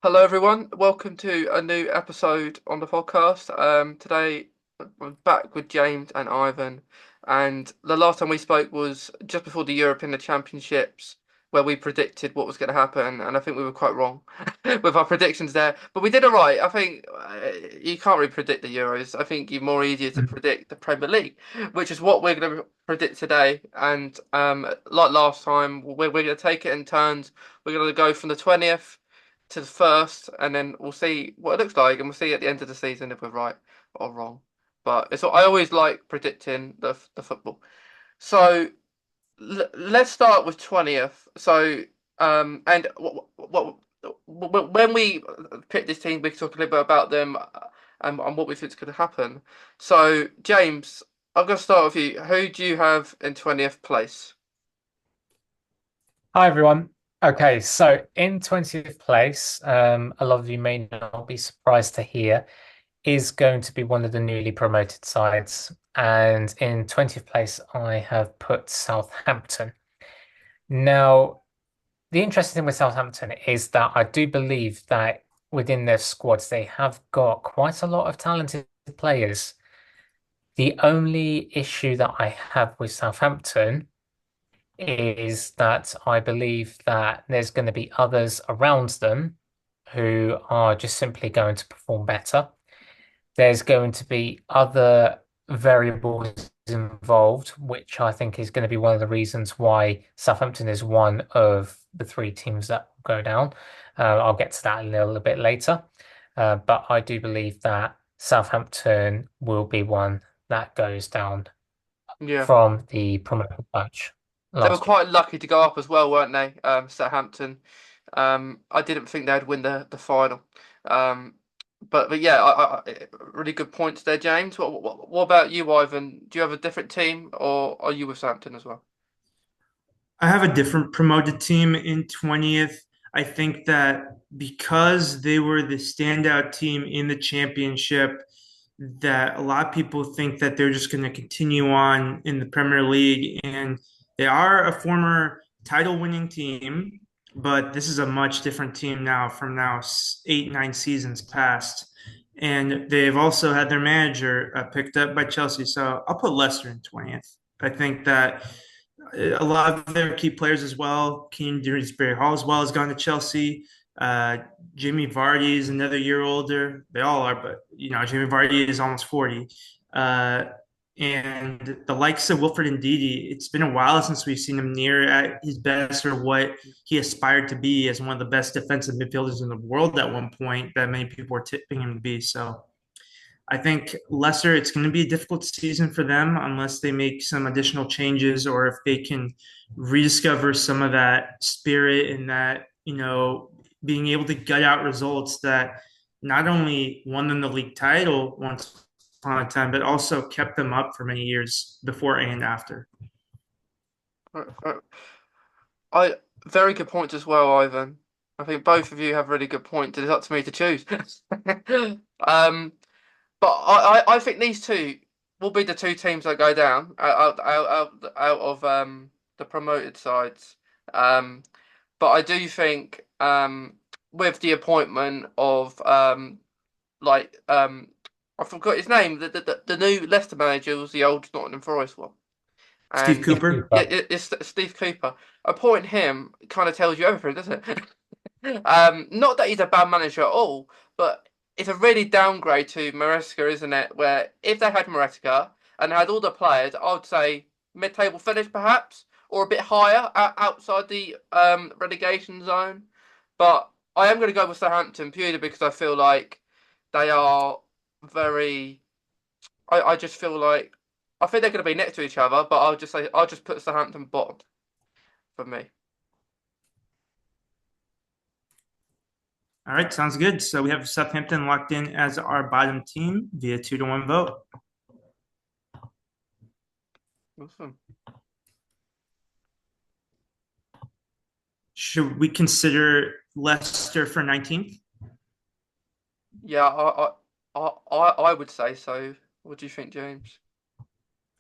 Hello, everyone. Welcome to a new episode on the podcast. Today I'm back with James and Ivan, and the last time we spoke was just before the European Championships, where we predicted what was going to happen, and I think we were quite wrong with our predictions there. But we did all right. I think you can't really predict the Euros. I think you're more easier to predict the Premier League, which is what we're going to predict today. And like last time, we're going to take it in turns. We're going to go from the 20th to the first, and then we'll see what it looks like, and we'll see at the end of the season if we're right or wrong. But it's I always like predicting the football. So let's start with 20th. So and when we pick this team, we can talk a little bit about them and what we think is going to happen. So James, I'm going to start with you. Who do you have in 20th place? Hi everyone. Okay, so in 20th place, a lot of you may not be surprised to hear, is going to be one of the newly promoted sides. And in 20th place, I have put Southampton. Now, the interesting thing with Southampton is that I do believe that within their squads, they have got quite a lot of talented players. The only issue that I have with Southampton is that I believe that there's going to be others around them who are just simply going to perform better. There's going to be other variables involved, which I think is going to be one of the reasons why Southampton is one of the three teams that will go down. I'll get to that a little bit later. But I do believe that Southampton will be one that goes down Yeah. from the promotion batch They were last year. quite lucky to go up as well, weren't they? Southampton. I didn't think they'd win the final. Um, but yeah, really good points there, James. What about you, Ivan? Do you have a different team, or are you with Southampton as well? I have a different promoted team in 20th. I think that because they were the standout team in the championship, that a lot of people think that they're just going to continue on in the Premier League. And they are a former title winning team, but this is a much different team now from now 8, 9 seasons past. And they've also had their manager picked up by Chelsea. So I'll put Leicester in 20th. I think that a lot of their key players as well. Keane Dewsbury Hall as well has gone to Chelsea. Uh, Jimmy Vardy is another year older. They all are, but Jimmy Vardy is almost 40. Uh, and the likes of Wilfred Ndidi, it's been a while since we've seen him near at his best or what he aspired to be as one of the best defensive midfielders in the world at one point that many people were tipping him to be. So I think Leicester, it's going to be a difficult season for them unless they make some additional changes or if they can rediscover some of that spirit and that, being able to gut out results that not only won them the league title once upon a time, but also kept them up for many years before and after. Uh, uh, I Very good points as well, Ivan. I think both of you have really good points. It's up to me to choose. Um, but I think these two will be the two teams that go down out of the promoted sides. Um, but I do think with the appointment of I forgot his name, the new Leicester manager was the old Nottingham Forest one, Steve and Cooper. yeah, it's Steve Cooper. Appointing him kind of tells you everything, doesn't it? Not that he's a bad manager at all, but it's a really downgrade to Maresca, isn't it? Where if they had Maresca and had all the players, I would say mid-table finish perhaps, or a bit higher outside the relegation zone. But I am going to go with Southampton purely because I feel like they are very. I just feel like I think they're going to be next to each other, but I'll just put Southampton bottom for me. All right, sounds good. So we have Southampton locked in as our bottom team via 2-1 vote. Awesome. Should we consider Leicester for 19th? Yeah, I would say so. What do you think, James?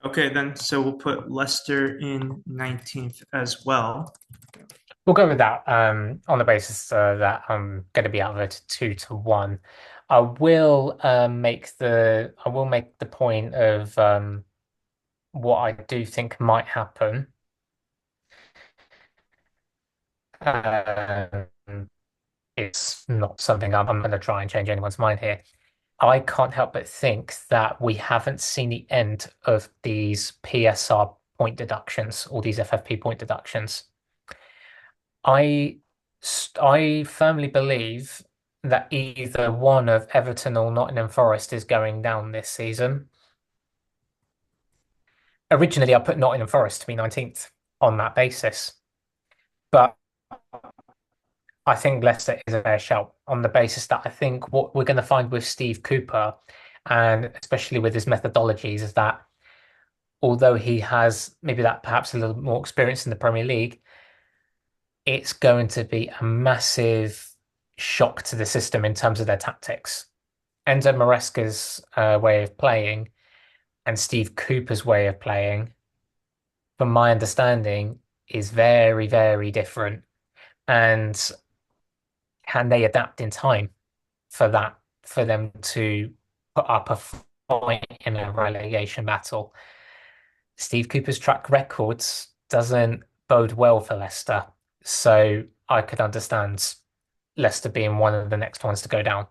Okay, then. So we'll put Leicester in 19th as well. We'll go with that on the basis that I'm going to be outvoted 2-1. I will make the point of what I do think might happen. Um, it's not something I'm going to try and change anyone's mind here. I can't help but think that we haven't seen the end of these PSR point deductions or these FFP point deductions. I I firmly believe that either one of Everton or Nottingham Forest is going down this season. Originally, I put Nottingham Forest to be 19th on that basis, but I think Leicester is a fair shout on the basis that I think what we're going to find with Steve Cooper, and especially with his methodologies, is that although he has maybe that perhaps a little more experience in the Premier League, it's going to be a massive shock to the system in terms of their tactics. Enzo Maresca's way of playing and Steve Cooper's way of playing, from my understanding, is very, very different. And can they adapt in time for that, for them to put up a fight in a relegation battle? Steve Cooper's track records doesn't bode well for Leicester. So I could understand Leicester being one of the next ones to go down.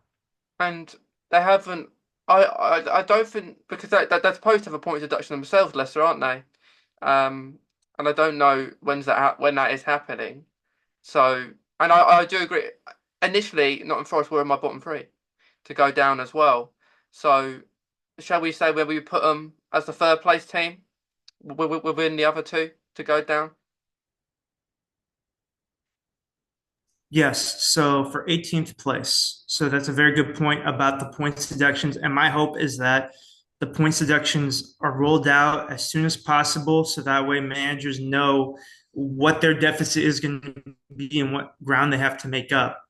And they haven't. I don't think because they're supposed to have a point deduction themselves, Leicester, aren't they? And I don't know when that is happening. So, and I do agree. Initially, Nottingham Forest were in my bottom three to go down as well. So, shall we say where we put them as the third place team within the other two to go down? Yes, so for 18th place. So that's a very good point about the points deductions. And my hope is that the points deductions are rolled out as soon as possible so that way managers know what their deficit is going to be and what ground they have to make up.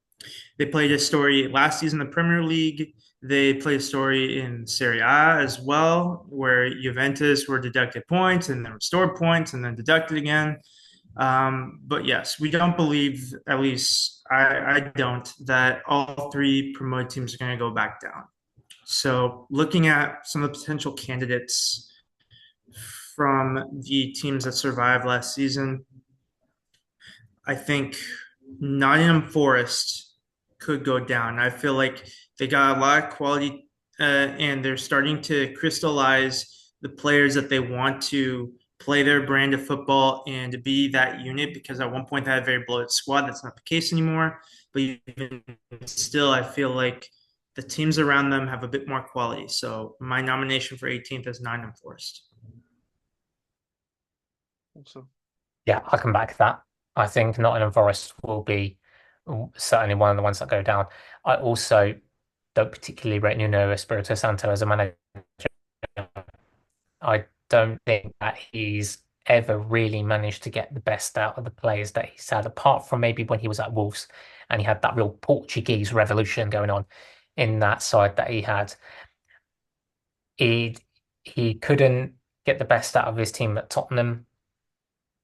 They played a story last season in the Premier League. They played a story in Serie A as well, where Juventus were deducted points and then restored points and then deducted again. But yes, we don't believe, at least I don't, that all three promoted teams are going to go back down. So, looking at some of the potential candidates from the teams that survived last season, I think Nottingham Forest could go down. I feel like they got a lot of quality and they're starting to crystallize the players that they want to play their brand of football and be that unit because at one point they had a very bloated squad. That's not the case anymore. But even still, I feel like the teams around them have a bit more quality. So my nomination for 18th is Nottingham Forest. Awesome. Yeah, I can back that. I think Nottingham Forest will be certainly one of the ones that go down. I also don't particularly rate Nuno Espirito Santo as a manager. I don't think that he's ever really managed to get the best out of the players that he's had, apart from maybe when he was at Wolves and he had that real Portuguese revolution going on in that side that he had. He he couldn't get the best out of his team at Tottenham.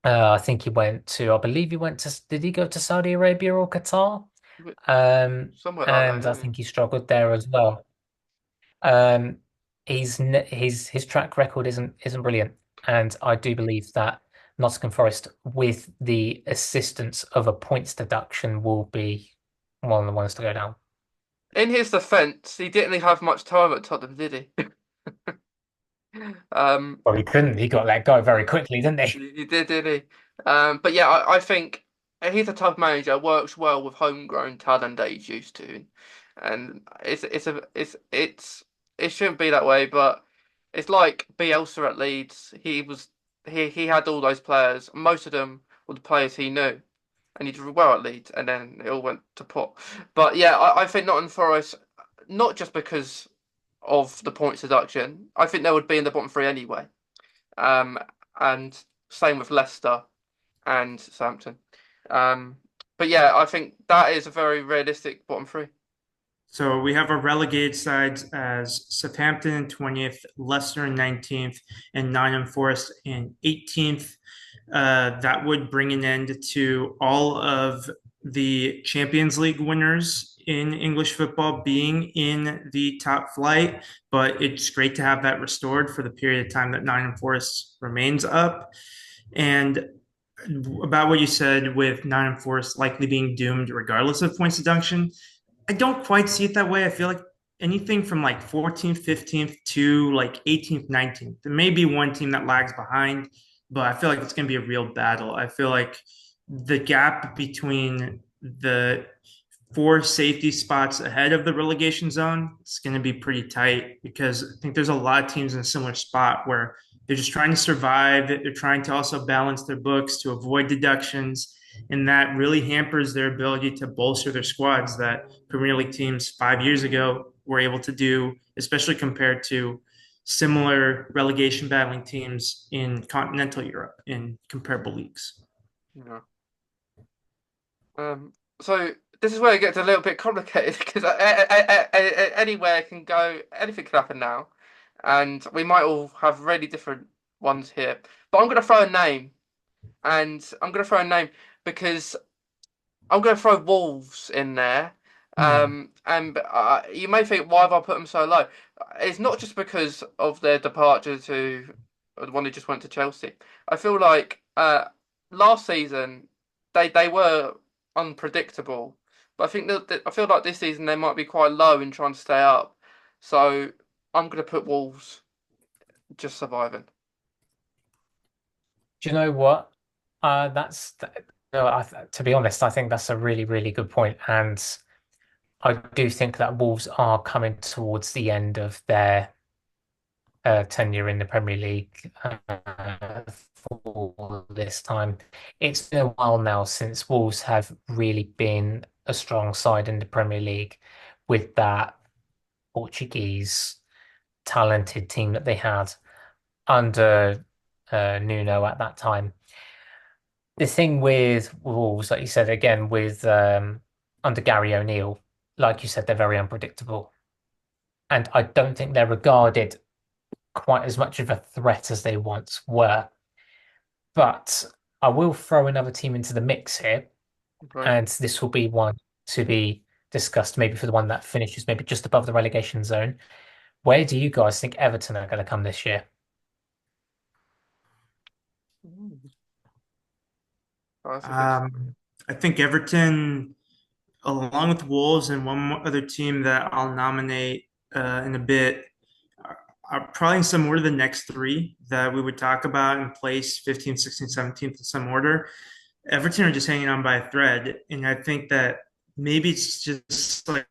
I think I believe he went to, did he go to Saudi Arabia or Qatar? Somewhere like that, And I yeah. think he struggled there as well. Um, his track record isn't brilliant, and I do believe that Nottingham Forest, with the assistance of a points deduction, will be one of the ones to go down. In his defence, he didn't really have much time at Tottenham, did he? Um, Well, he couldn't. He got let go very quickly, didn't he? he did, did he? But yeah, I think he's a tough manager. Works well with homegrown talent that he's used to, and it shouldn't be that way. But it's like Bielsa at Leeds. He had all those players. Most of them were the players he knew, and he did well at Leeds, and then it all went to pot. But yeah, I think Nottingham Forest, not just because of the points deduction. I think they would be in the bottom three anyway. Um, and same with Leicester and Southampton. Um, but yeah, I think that is a very realistic bottom three. So we have our relegated sides as Southampton in 20th, Leicester in 19th, and Nottingham Forest in 18th. that would bring an end to all of the Champions League winners in English football being in the top flight. But it's great to have that restored for the period of time that Nottingham Forest remains up. And about what you said with Nottingham Forest likely being doomed regardless of points deduction, I don't quite see it that way. I feel like anything from like 14th, 15th to like 18th, 19th. There may be one team that lags behind, but I feel like it's going to be a real battle. I feel like the gap between the four safety spots ahead of the relegation zone, it's going to be pretty tight because I think there's a lot of teams in a similar spot where they're just trying to survive. They're trying to also balance their books to avoid deductions. And that really hampers their ability to bolster their squads that Premier League teams 5 years ago were able to do, especially compared to similar relegation battling teams in continental Europe in comparable leagues. Yeah. So this is where it gets a little bit complicated because anywhere can go, anything can happen now, and we might all have really different ones here. But I'm going to throw a name, and I'm going to throw a name because I'm going to throw Wolves in there. And you may think, why have I put them so low? It's not just because of their departure to the one who just went to Chelsea. I feel like last season they were unpredictable, but I think that I feel like this season they might be quite low in trying to stay up. So I'm going to put Wolves just surviving. Do you know what? That's no, to be honest, I think that's a really, really good point, and I do think that Wolves are coming towards the end of their tenure in the Premier League for this time. It's been a while now since Wolves have really been a strong side in the Premier League with that Portuguese talented team that they had under Nuno at that time. The thing with Wolves, like you said, again, with under Gary O'Neill, like you said, they're very unpredictable. And I don't think they're regarded quite as much of a threat as they once were. But I will throw another team into the mix here, Okay. and this will be one to be discussed maybe for the one that finishes maybe just above the relegation zone. Where do you guys think Everton are going to come this year? Mm. Oh, that's a good. Um, I think Everton, along with Wolves and one other team that I'll nominate in a bit, are probably in some order the next three that we would talk about in place 15th, 16th, 17th in some order. Everton are just hanging on by a thread. And I think that maybe it's just like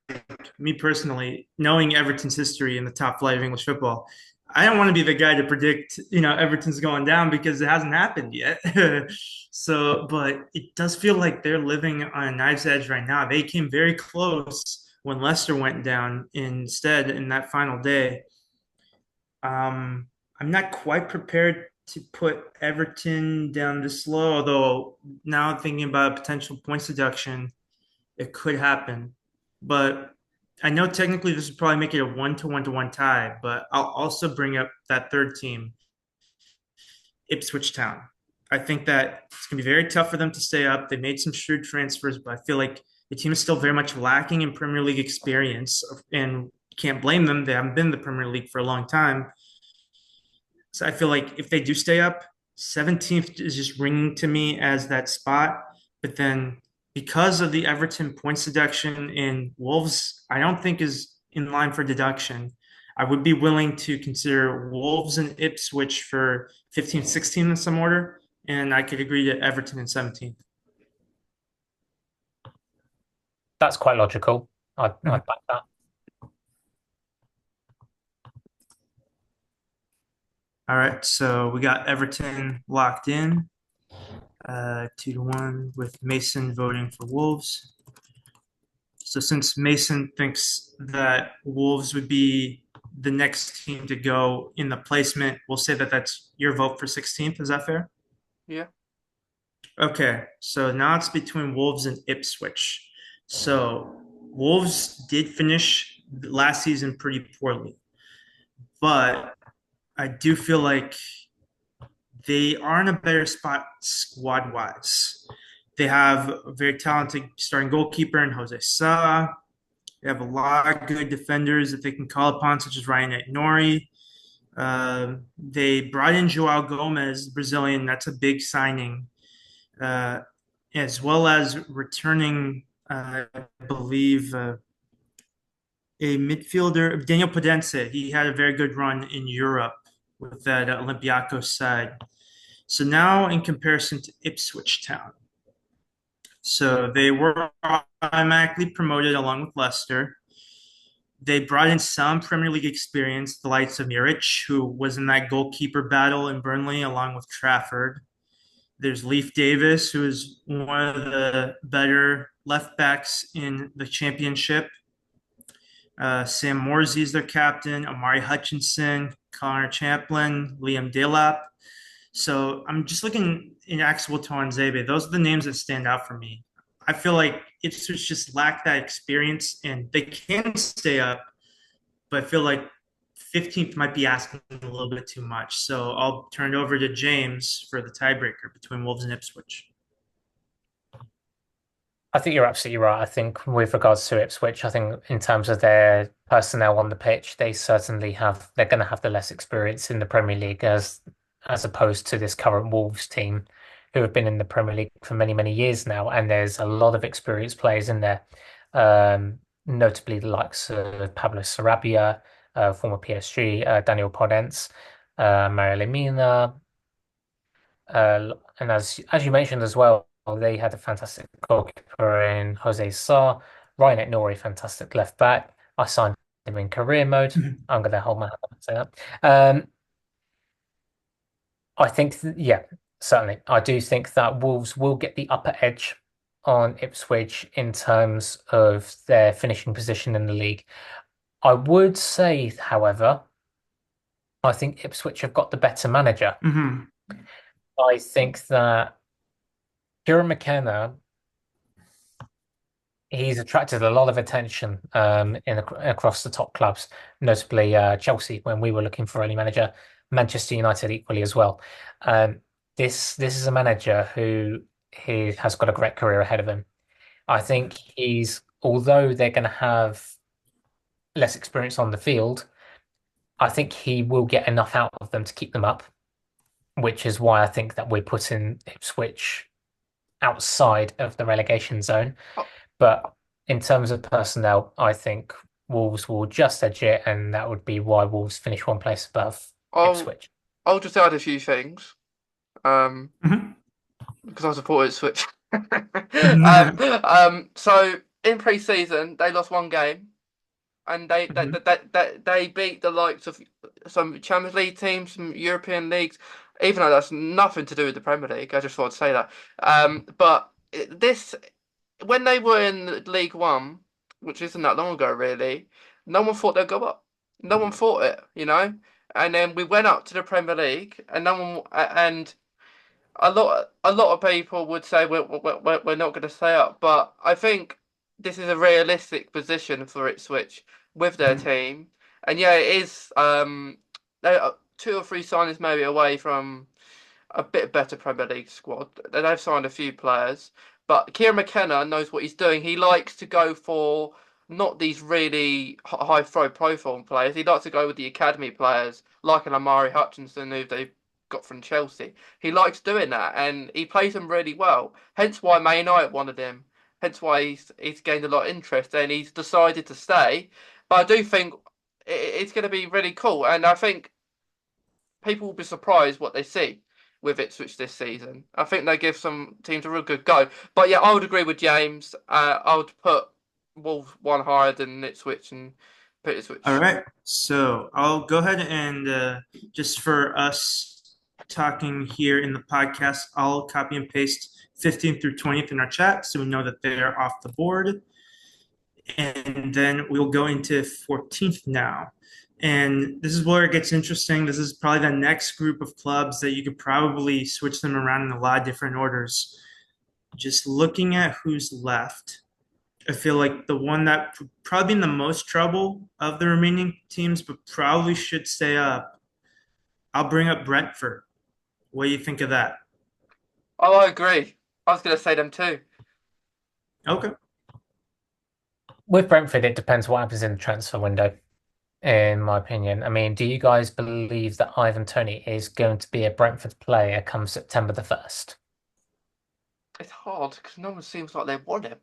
me personally, knowing Everton's history in the top flight of English football. I don't want to be the guy to predict, Everton's going down because it hasn't happened yet. So, but it does feel like they're living on a knife's edge right now. They came very close when Leicester went down instead in that final day. I'm not quite prepared to put Everton down this low, although now thinking about potential points deduction, it could happen. But I know technically this would probably make it a 1-1 tie, but I'll also bring up that third team, Ipswich Town. I think that it's going to be very tough for them to stay up. They made some shrewd transfers, but I feel like the team is still very much lacking in Premier League experience, and can't blame them. They haven't been in the Premier League for a long time. So I feel like if they do stay up, 17th is just ringing to me as that spot. But then because of the Everton points deduction in Wolves, I don't think is in line for deduction. I would be willing to consider Wolves and Ipswich for 15th, 16th in some order. And I could agree to Everton in 17th. That's quite logical. I'd back that. All right, so we got Everton locked in, 2-1 with Mason voting for Wolves. So since Mason thinks that Wolves would be the next team to go in the placement, we'll say that that's your vote for 16th. Is that fair? Yeah. Okay, so now it's between Wolves and Ipswich. So Wolves did finish last season pretty poorly, but I do feel like they are in a better spot squad wise. They have a very talented starting goalkeeper in Jose Sa. They have a lot of good defenders that they can call upon, such as Ryan Nori. They brought in Joao Gomez, Brazilian. That's a big signing, uh, as well as returning, I believe, a midfielder, Daniel Podence. He had a very good run in Europe with that Olympiacos side. So now, in comparison to Ipswich Town, so they were automatically promoted along with Leicester. They brought in some Premier League experience, the likes of Muric, who was in that goalkeeper battle in Burnley along with Trafford. There's Leif Davis, who is one of the better left backs in the championship. Sam Morsey is their captain, Amari Hutchinson, Connor Champlin, Liam Delap. So I'm just looking in Axel Tuanzebe. Those are the names that stand out for me. I feel like Ipswich just lack that experience, and they can stay up, but I feel like 15th might be asking a little bit too much. So I'll turn it over to James for the tiebreaker between Wolves and Ipswich. I think you're absolutely right. I think with regards to Ipswich, I think in terms of their personnel on the pitch, they're going to have the less experience in the Premier League as opposed to this current Wolves team who have been in the Premier League for many, many years now. And there's a lot of experienced players in there, notably the likes of Pablo Sarabia, former PSG, Daniel Podence, Mario Lemina, and as you mentioned as well, they had a fantastic goalkeeper in Jose Sa, Ryan Nori, fantastic left back. I signed him in career mode. I'm going to hold my hand up and say that. I think, yeah, certainly. I do think that Wolves will get the upper edge on Ipswich in terms of their finishing position in the league. I would say, however, I think Ipswich have got the better manager. Mm-hmm. I think that Kieran McKenna, he's attracted a lot of attention across the top clubs, notably Chelsea when we were looking for any manager, Manchester United equally as well. This is a manager who he has got a great career ahead of him. I think although they're going to have less experience on the field, I think he will get enough out of them to keep them up, which is why I think that we're putting Ipswich outside of the relegation zone. Oh, But in terms of personnel, I think Wolves will just edge it, and that would be why Wolves finish one place above I'll Ipswich. I'll just add a few things. Um, Mm-hmm. because I supported Switch. So in pre-season they lost one game, and they beat the likes of some Champions League teams, some European leagues, even though that's nothing to do with the Premier League. I just thought to say that. But this when they were in League One, which isn't that long ago really, no one thought they'd go up. No one thought it, you know. And then we went up to the Premier League, and no one and a lot of people would say we're not going to stay up, but I think this is a realistic position for Ipswich with their team, and yeah, it is. They're two or three signings maybe away from a bit better Premier League squad. They've signed a few players, but Kieran McKenna knows what he's doing. He likes to go for not these really high profile players. He likes to go with the academy players like an Amari Hutchinson who they got from Chelsea. He likes doing that, and he plays them really well. Hence why Man United wanted him. Hence why he's gained a lot of interest, and he's decided to stay. But I do think it's going to be really cool, and I think people will be surprised what they see with Ipswich this season. I think they give some teams a real good go. But yeah, I would agree with James. I would put Wolves one higher than Ipswich and put All Ipswich. right. So I'll go ahead and just for us talking here in the podcast, I'll copy and paste 15th through 20th in our chat so we know that they're off the board. And then we'll go into 14th now. And this is where it gets interesting. This is probably the next group of clubs that you could probably switch them around in a lot of different orders. Just looking at who's left, I feel like the one that probably in the most trouble of the remaining teams, but probably should stay up. I'll bring up Brentford. What do you think of that? Oh, I agree. I was going to say them too. Okay. With Brentford, it depends what happens in the transfer window, in my opinion. I mean, do you guys believe that Ivan Toney is going to be a Brentford player come September the 1st? It's hard because no one seems like they want him.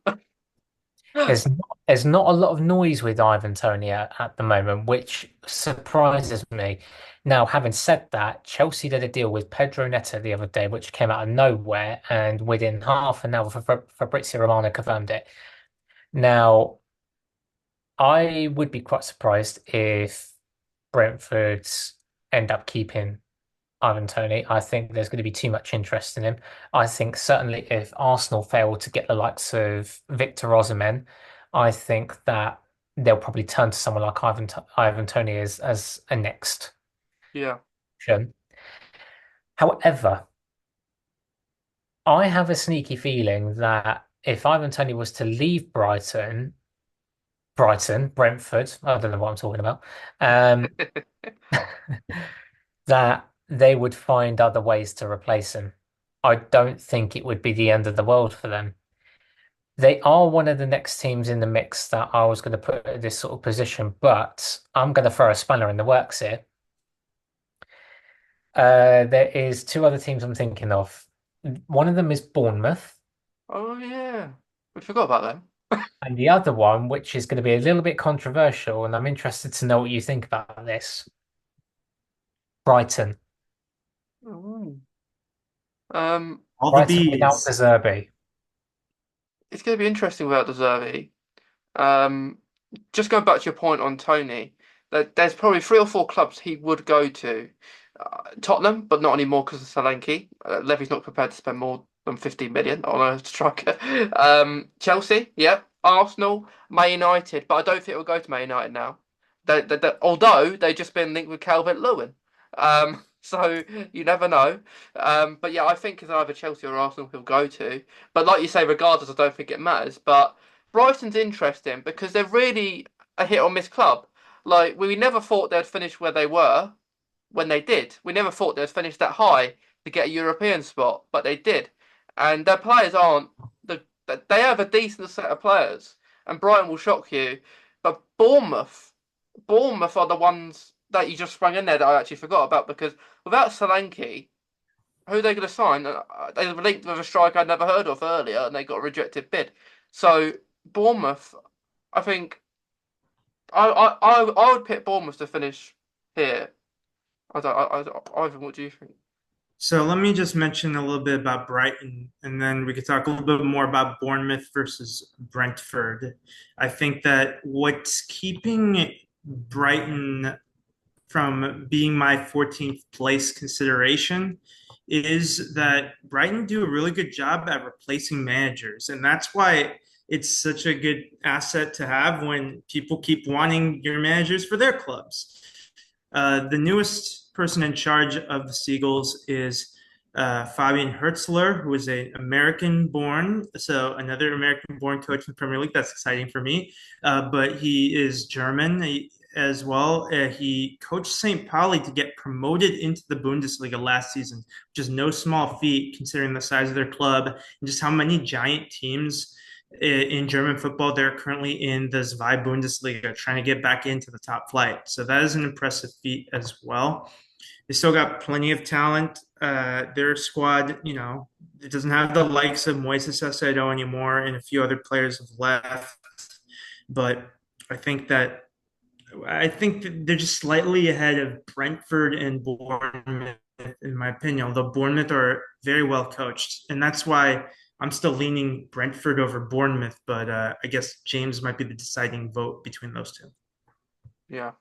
There's not a lot of noise with Ivan Toney at the moment, which surprises me. Now, having said that, Chelsea did a deal with Pedro Neto the other day, which came out of nowhere, and within half an hour, Fabrizio Romano confirmed it. Now, I would be quite surprised if Brentford end up keeping Ivan Toney. I think there's going to be too much interest in him. I think certainly if Arsenal fail to get the likes of Victor Osimhen, I think that they'll probably turn to someone like Ivan Toney as a next Yeah. option. However, I have a sneaky feeling that if Ivan Toney was to leave Brentford, I don't know what I'm talking about, um, that they would find other ways to replace him. I don't think it would be the end of the world for them. They are one of the next teams in the mix that I was going to put at this sort of position, but I'm going to throw a spanner in the works here. There is two other teams I'm thinking of. One of them is Bournemouth, Oh yeah. We forgot about them. and the other one, which is going to be a little bit controversial, and I'm interested to know what you think about this. Brighton. Ooh. Um, All the Brighton without the bees. Zerbi. it's going to be interesting without the Zerbi. Um, just going back to your point on Tony, that there's probably three or four clubs he would go to. Tottenham, but not anymore because of Solanke. Levy's not prepared to spend more than 15 million on a striker. Chelsea, yeah. Arsenal, Man United, but I don't think it will go to Man United now. Although they've just been linked with Calvert-Lewin. So you never know. But yeah, I think it's either Chelsea or Arsenal he'll go to. But like you say, regardless, I don't think it matters. But Brighton's interesting because they're really a hit or miss club. Like we never thought they'd finish where they were when they did. We never thought they'd finish that high to get a European spot, but they did. And their players aren't the they have a decent set of players, and Brighton will shock you. But Bournemouth are the ones that you just sprung in there that I actually forgot about because without Solanke, who are they going to sign? They were linked with a striker I'd never heard of earlier, and they got a rejected bid. So Bournemouth, I think I would pick Bournemouth to finish here. Ivan, what do you think? So let me just mention a little bit about Brighton, and then we could talk a little bit more about Bournemouth versus Brentford. I think that what's keeping Brighton from being my 14th place consideration is that Brighton do a really good job at replacing managers. And that's why it's such a good asset to have when people keep wanting your managers for their clubs. The newest person in charge of the Seagulls is Fabian Hertzler, who is an American-born, so another American-born coach in the Premier League. That's exciting for me. But he is German as well. He coached St. Pauli to get promoted into the Bundesliga last season, which is no small feat considering the size of their club and just how many giant teams in German football. They're currently in the Zwei Bundesliga, trying to get back into the top flight. So that is an impressive feat as well. They still got plenty of talent. Their squad, it doesn't have the likes of Moises Caicedo anymore, and a few other players have left. But I think that they're just slightly ahead of Brentford and Bournemouth, in my opinion. Although Bournemouth are very well coached, and that's why I'm still leaning Brentford over Bournemouth. But I guess James might be the deciding vote between those two. Yeah.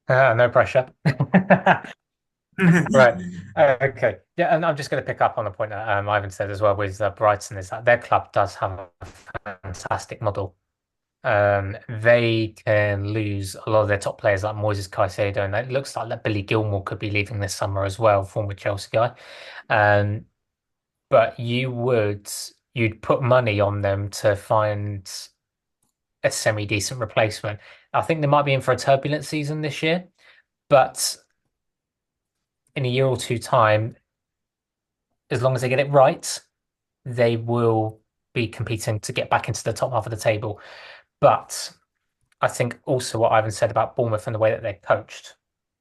No pressure. Right. Okay. Yeah, and I'm just going to pick up on the point that Ivan said as well with Brighton is that their club does have a fantastic model. They can lose a lot of their top players like Moises Caicedo, and it looks like that Billy Gilmore could be leaving this summer as well, former Chelsea guy. Um, but you'd put money on them to find a semi-decent replacement. I think they might be in for a turbulent season this year, but in a year or two time, as long as they get it right, they will be competing to get back into the top half of the table. But I think also what Ivan said about Bournemouth and the way that they're coached,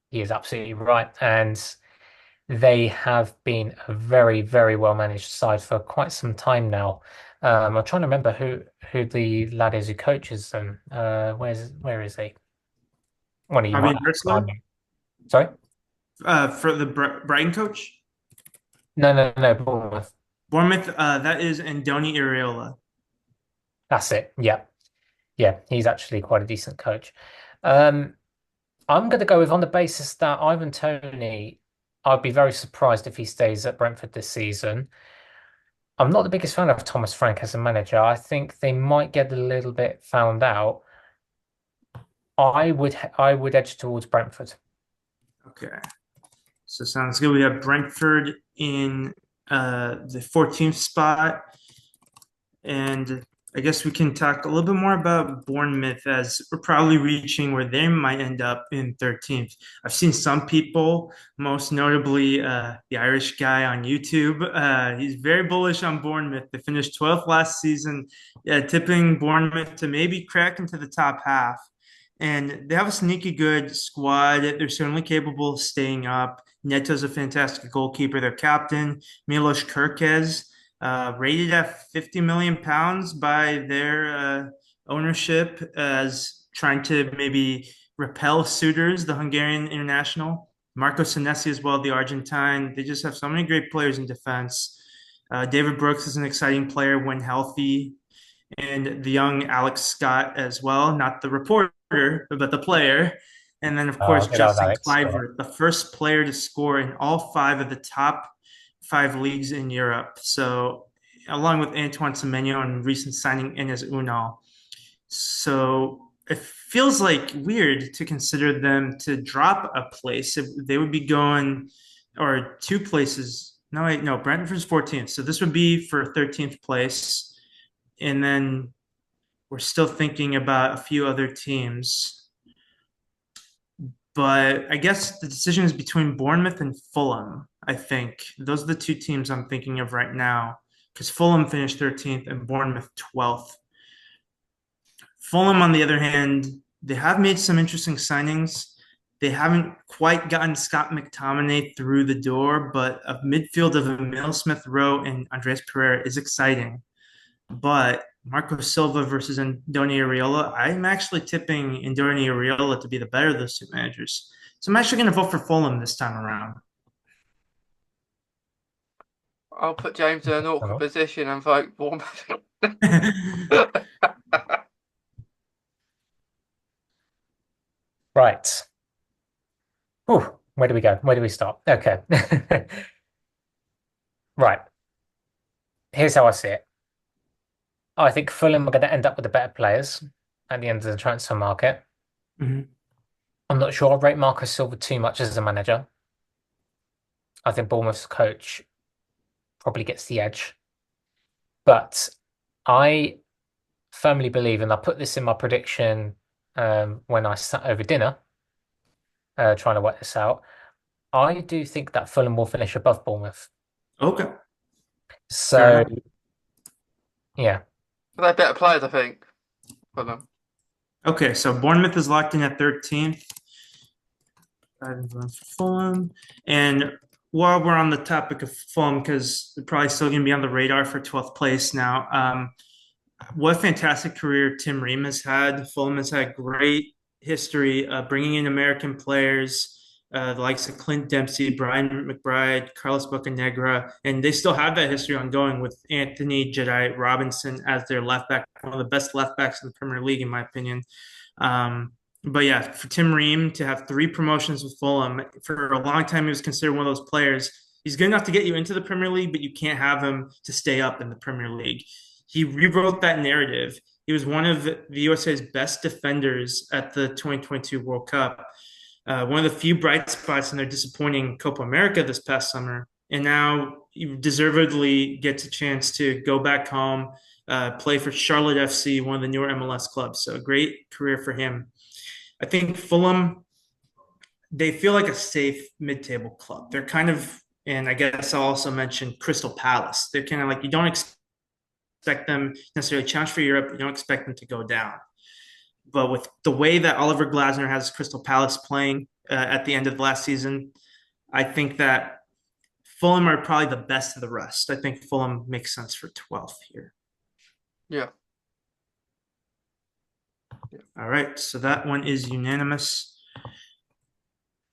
he is absolutely right. And they have been a very, very well managed side for quite some time now. I'm trying to remember who the lad is who coaches them. Where is he? One of you might Fabian have to Drexler, find me. Sorry? for the Brighton coach. No, no, no, Bournemouth. Bournemouth, that is Andoni Iraola. That's it. Yeah. Yeah, he's actually quite a decent coach. Um, I'm going to go with on the basis that Ivan Toney, I'd be very surprised if he stays at Brentford this season. I'm not the biggest fan of Thomas Frank as a manager. I think they might get a little bit found out. I would edge towards Brentford. Okay, so sounds good. We have Brentford in the 14th spot. And I guess we can talk a little bit more about Bournemouth as we're probably reaching where they might end up in 13th. I've seen some people, most notably the Irish guy on YouTube. He's very bullish on Bournemouth. They finished 12th last season, tipping Bournemouth to maybe crack into the top half. And they have a sneaky good squad. They're certainly capable of staying up. Neto's a fantastic goalkeeper. Their captain, Milos Kerkez, rated at 50 million pounds by their ownership as trying to maybe repel suitors, the Hungarian international. Marco Senesi as well, the Argentine. They just have so many great players in defense. David Brooks is an exciting player when healthy, and the young Alex Scott as well, not the reporter, but the player. And then, of course, Good old Justin Alex. Yeah. Clivert, the first player to score in all five of the top five leagues in Europe. So, along with Antoine Semenyo and recent signing Enes Unal. So, it feels like weird to consider them to drop a place. If they would be going, or two places. No, wait, no, Brentford's 14th. So, this would be for 13th place. And then we're still thinking about a few other teams. But I guess the decision is between Bournemouth and Fulham. I think those are the two teams I'm thinking of right now because Fulham finished 13th and Bournemouth 12th. Fulham, on the other hand, they have made some interesting signings. They haven't quite gotten Scott McTominay through the door, but a midfield of Emil Smith Rowe and Andres Pereira is exciting. But Marco Silva versus Andoni Iraola, I'm actually tipping Andoni Iraola to be the better of those two managers. So I'm actually going to vote for Fulham this time around. I'll put James in an awkward position and vote Bournemouth. Right. Ooh, where do we go? Where do we start? Okay. Right. Here's how I see it. I think Fulham are going to end up with the better players at the end of the transfer market. Mhm. I'm not sure I rate Marco Silva too much as a manager. I think Bournemouth's coach probably gets the edge. But I firmly believe, and I put this in my prediction when I sat over dinner trying to work this out. I do think that Fulham will finish above Bournemouth. Okay, fair So, enough. yeah. They're better players, I think, for them. Okay, so Bournemouth is locked in at 13th. Fulham. And while we're on the topic of Fulham, because they're probably still going to be on the radar for 12th place now, what a fantastic career Tim Ream has had. Fulham has had great history bringing in American players, the likes of Clint Dempsey, Brian McBride, Carlos Bocanegra, and they still have that history ongoing with Anthony Jedi Robinson as their left back, one of the best left backs in the Premier League, in my opinion. Um, but yeah, for Tim Ream to have three promotions with Fulham, for a long time he was considered one of those players. He's good enough to get you into the Premier League, but you can't have him to stay up in the Premier League. He rewrote that narrative. He was one of the USA's best defenders at the 2022 World Cup. One of the few bright spots in their disappointing Copa America this past summer. And now he deservedly gets a chance to go back home, play for Charlotte FC, one of the newer MLS clubs. So a great career for him. I think Fulham, they feel like a safe mid-table club. They're kind of, and I guess I'll also mention Crystal Palace. They're kind of like you don't expect them necessarily challenge for Europe. You don't expect them to go down. But with the way that Oliver Glasner has Crystal Palace playing at the end of the last season, I think that Fulham are probably the best of the rest. I think Fulham makes sense for 12th here. Yeah. Yeah. All right, so that one is unanimous.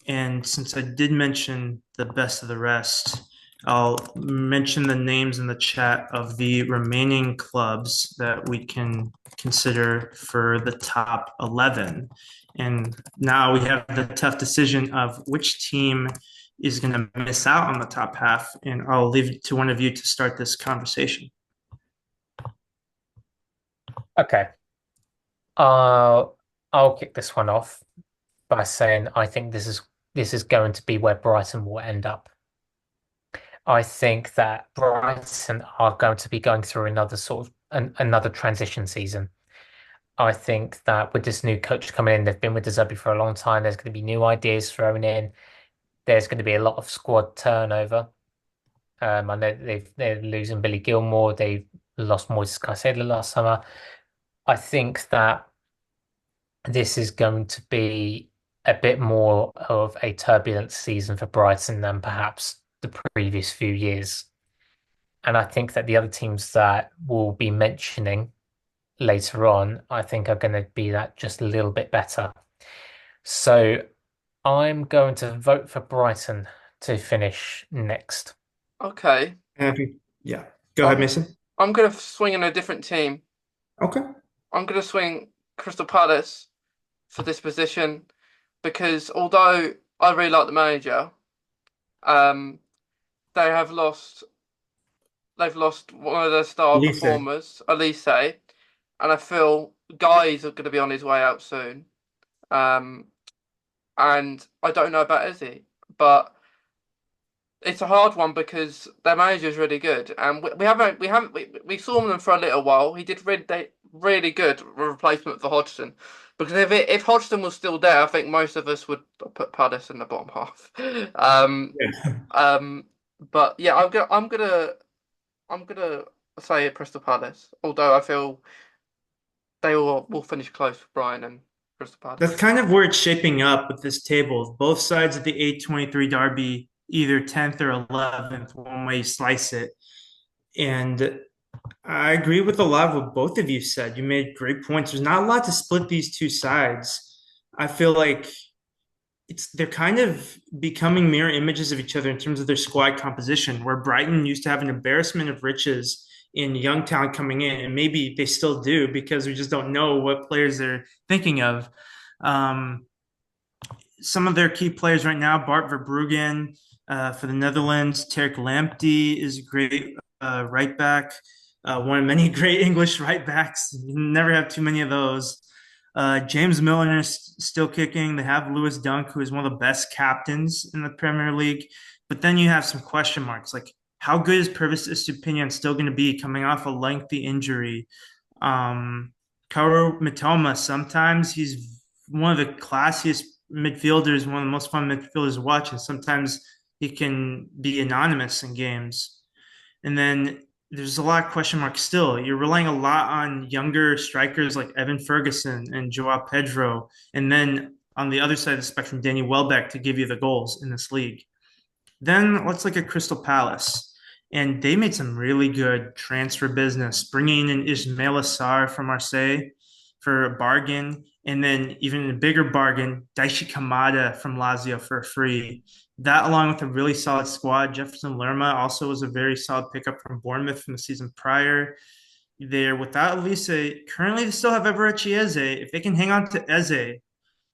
And since I did mention the best of the rest, I'll mention the names in the chat of the remaining clubs that we can consider for the top 11. And now we have the tough decision of which team is going to miss out on the top half. And I'll leave it to one of you to start this conversation. Okay. I'll kick this one off by saying I think this is going to be where Brighton will end up. I think that Brighton are going to be going through another sort of another transition season. I think that with this new coach coming in, they've been with De Zerbi for a long time. There's going to be new ideas thrown in. There's going to be a lot of squad turnover. I know they're losing Billy Gilmore. They've lost Moises Caicedo last summer. I think that this is going to be a bit more of a turbulent season for Brighton than perhaps the previous few years. And I think that the other teams that we'll be mentioning later on, I think are going to be that just a little bit better. So I'm going to vote for Brighton to finish next. Okay. Happy? Yeah. Go ahead, I'm Mason. I'm gonna swing in a different team. Okay. I'm gonna swing Crystal Palace for this position because although I really like the manager, um, they have lost. They've lost one of their star Lise. performers, Elise, and I feel Guy's are going to be on his way out soon. Um, and I don't know about Izzy, but it's a hard one because their manager is really good, and we saw them for a little while. He did really good replacement for Hodgson, because if Hodgson was still there, I think most of us would put Palace in the bottom half. Um, Yeah. um, but yeah, I'm gonna say Crystal Palace, although I feel they will finish close for Brian and Crystal That's Palace. kind of where it's shaping up with this table. Both sides of the 823 Derby, either 10th or 11th, one way you slice it. And I agree with a lot of what both of you said. You made great points. There's not a lot to split these two sides. I feel like they're kind of becoming mirror images of each other in terms of their squad composition, where Brighton used to have an embarrassment of riches in young talent coming in, and maybe they still do because we just don't know what players they're thinking of. Um, some of their key players right now, Bart Verbruggen for the Netherlands, Tarek Lamptey is a great right back, one of many great English right backs. You never have too many of those. James Milner is still kicking. They have Lewis Dunk, who is one of the best captains in the Premier League. But then you have some question marks, like how good is Purvis Estupiñán still going to be coming off a lengthy injury? Kaoru Mitoma, sometimes he's one of the classiest midfielders, one of the most fun midfielders to watch, and sometimes he can be anonymous in games. And then there's a lot of question marks still. You're relying a lot on younger strikers like Evan Ferguson and Joao Pedro, and then on the other side of the spectrum, Danny Welbeck to give you the goals in this league. Then let's look at Crystal Palace. And they made some really good transfer business, bringing in Ismail Assar from Marseille for a bargain, and then even a bigger bargain, Daichi Kamada from Lazio for a free. That, along with a really solid squad, Jefferson Lerma also was a very solid pickup from Bournemouth from the season prior. They're without Elise. Currently, they still have Eberechi Eze. If they can hang on to Eze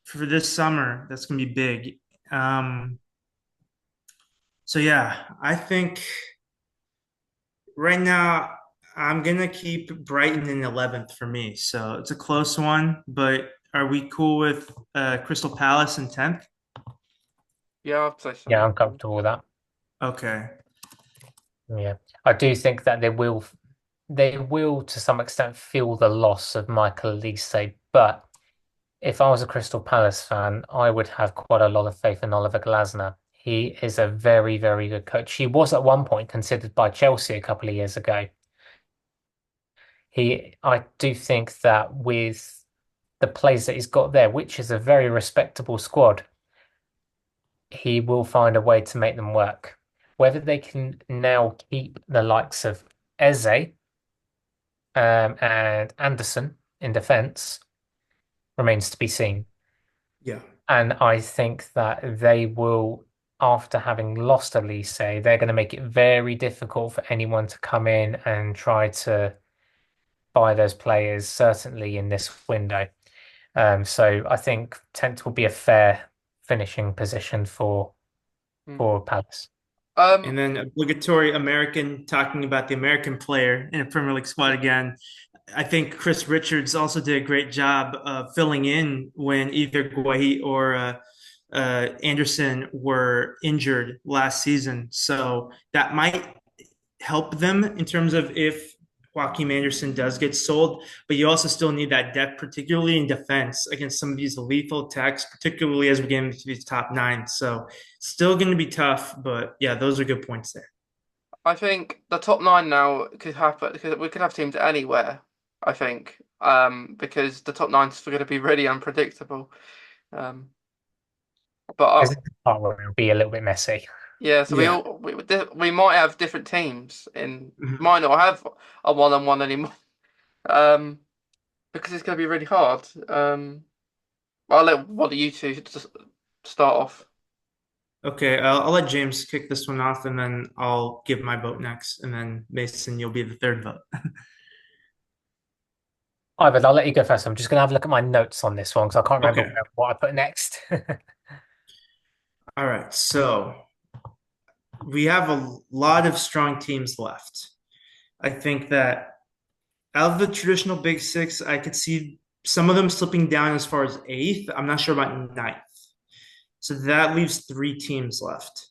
for this summer, that's going to be big. So yeah, I think right now I'm gonna keep Brighton in 11th for me. So it's a close one, but are we cool with Crystal Palace in 10th? Yeah, I'd say so. Yeah, I'm comfortable with that. Okay. Yeah, I do think that they will to some extent feel the loss of Michael Elise, but if I was a Crystal Palace fan, I would have quite a lot of faith in Oliver Glasner. He is a very, very good coach. He was at one point considered by Chelsea a couple of years ago. I do think that with the players that he's got there, which is a very respectable squad, he will find a way to make them work. Whether they can now keep the likes of Eze and Anderson in defence remains to be seen. Yeah. And I think that they will, after having lost Elise, they're going to make it very difficult for anyone to come in and try to buy those players, certainly in this window. So I think 10th will be a fair finishing position Mm. for Palace. And then obligatory American, talking about the American player in a Premier League squad again. I think Chris Richards also did a great job of filling in when either Guahi or Anderson were injured last season. So that might help them in terms of if Joaquin Anderson does get sold, but you also still need that depth, particularly in defense against some of these lethal attacks, particularly as we get into these top nine. So still going to be tough, but yeah, those are good points there. I think the top nine now could happen because we could have teams anywhere. I think because the top nine's going to be really unpredictable. Um, but This is the part where it'll be a little bit messy. yeah, so Yeah. we might have different teams in Mhm. might not have a one-on-one anymore. Um, because it's going to be really hard. I'll let one of you two just start off. Okay, I'll let James kick this one off, and then I'll give my vote next, and then Mason, you'll be the third vote. Ivan, I'll let you go first. I'm just going to have a look at my notes on this one because I can't remember Okay. what I put next. All right. So we have a lot of strong teams left. I think that out of the traditional Big Six, I could see some of them slipping down as far as eighth. I'm not sure about ninth. So that leaves three teams left.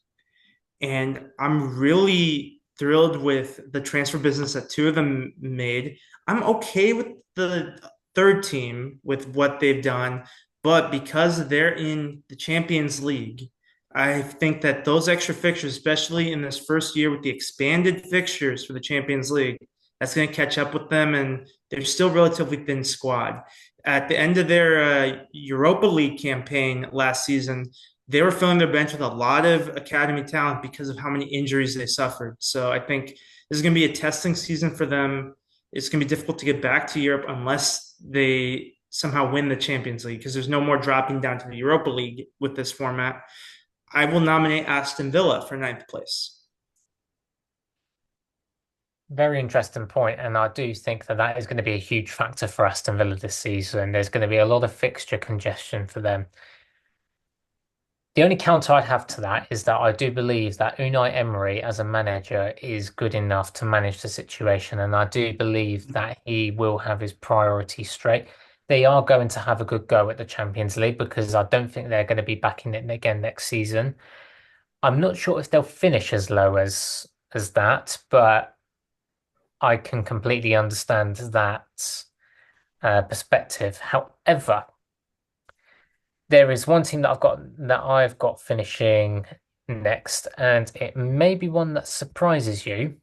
And I'm really thrilled with the transfer business that two of them made. I'm okay with the third team with what they've done, but because they're in the Champions League, I think that those extra fixtures, especially in this first year with the expanded fixtures for the Champions League, that's going to catch up with them, and they're still relatively thin squad. At the end of their Europa League campaign last season, they were filling their bench with a lot of academy talent because of how many injuries they suffered. So I think this is going to be a testing season for them. It's going to be difficult to get back to Europe unless they somehow win the Champions League because there's no more dropping down to the Europa League with this format. I will nominate Aston Villa for ninth place. Very interesting point, and I do think that that is going to be a huge factor for Aston Villa this season. There's going to be a lot of fixture congestion for them. The only counter I'd have to that is that I do believe that Unai Emery as a manager is good enough to manage the situation, and I do believe that he will have his priorities straight. They are going to have a good go at the Champions League because I don't think they're going to be back in it again next season. I'm not sure if they'll finish as low as that, but I can completely understand that perspective. However, there is one team that I've got finishing next, and it may be one that surprises you.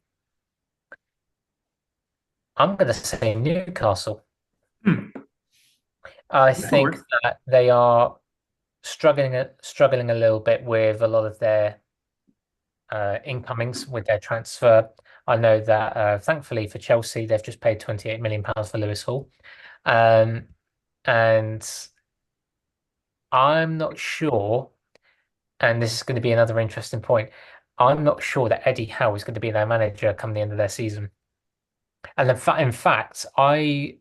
I'm going to say Newcastle. Hmm. I think Forward. that they are struggling a little bit with a lot of their incomings with their transfer. I know that thankfully for Chelsea, they've just paid £28 million for Lewis Hall. Um, and I'm not sure, and this is going to be another interesting point. I'm not sure that Eddie Howe is going to be their manager come the end of their season. And in fact, I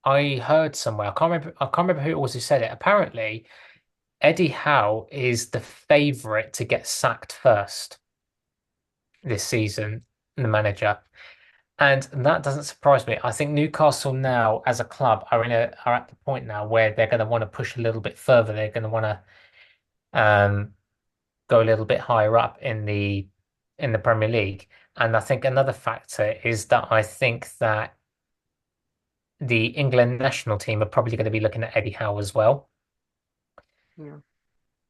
heard somewhere, I can't remember who it was who said it. Apparently, Eddie Howe is the favourite to get sacked first this season, the manager. And that doesn't surprise me. I think Newcastle now, as a club, are at the point now where they're going to want to push a little bit further. They're going to want to go a little bit higher up in the Premier League. And I think another factor is that I think that the England national team are probably going to be looking at Eddie Howe as well. Yeah.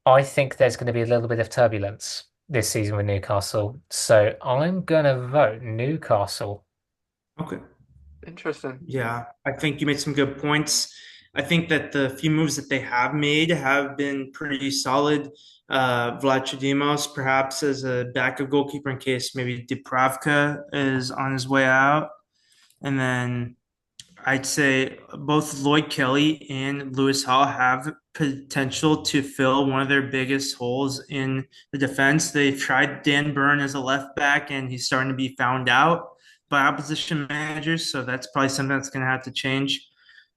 I think there's going to be a little bit of turbulence this season with Newcastle. So I'm going to vote Newcastle. Okay. Interesting. Yeah, I think you made some good points. I think that the few moves that they have made have been pretty solid. Vlachodimos, perhaps as a backup goalkeeper in case maybe Dubravka is on his way out. And then I'd say both Lloyd Kelly and Lewis Hall have potential to fill one of their biggest holes in the defense. They've tried Dan Burn as a left back, and he's starting to be found out by opposition managers. So that's probably something that's going to have to change.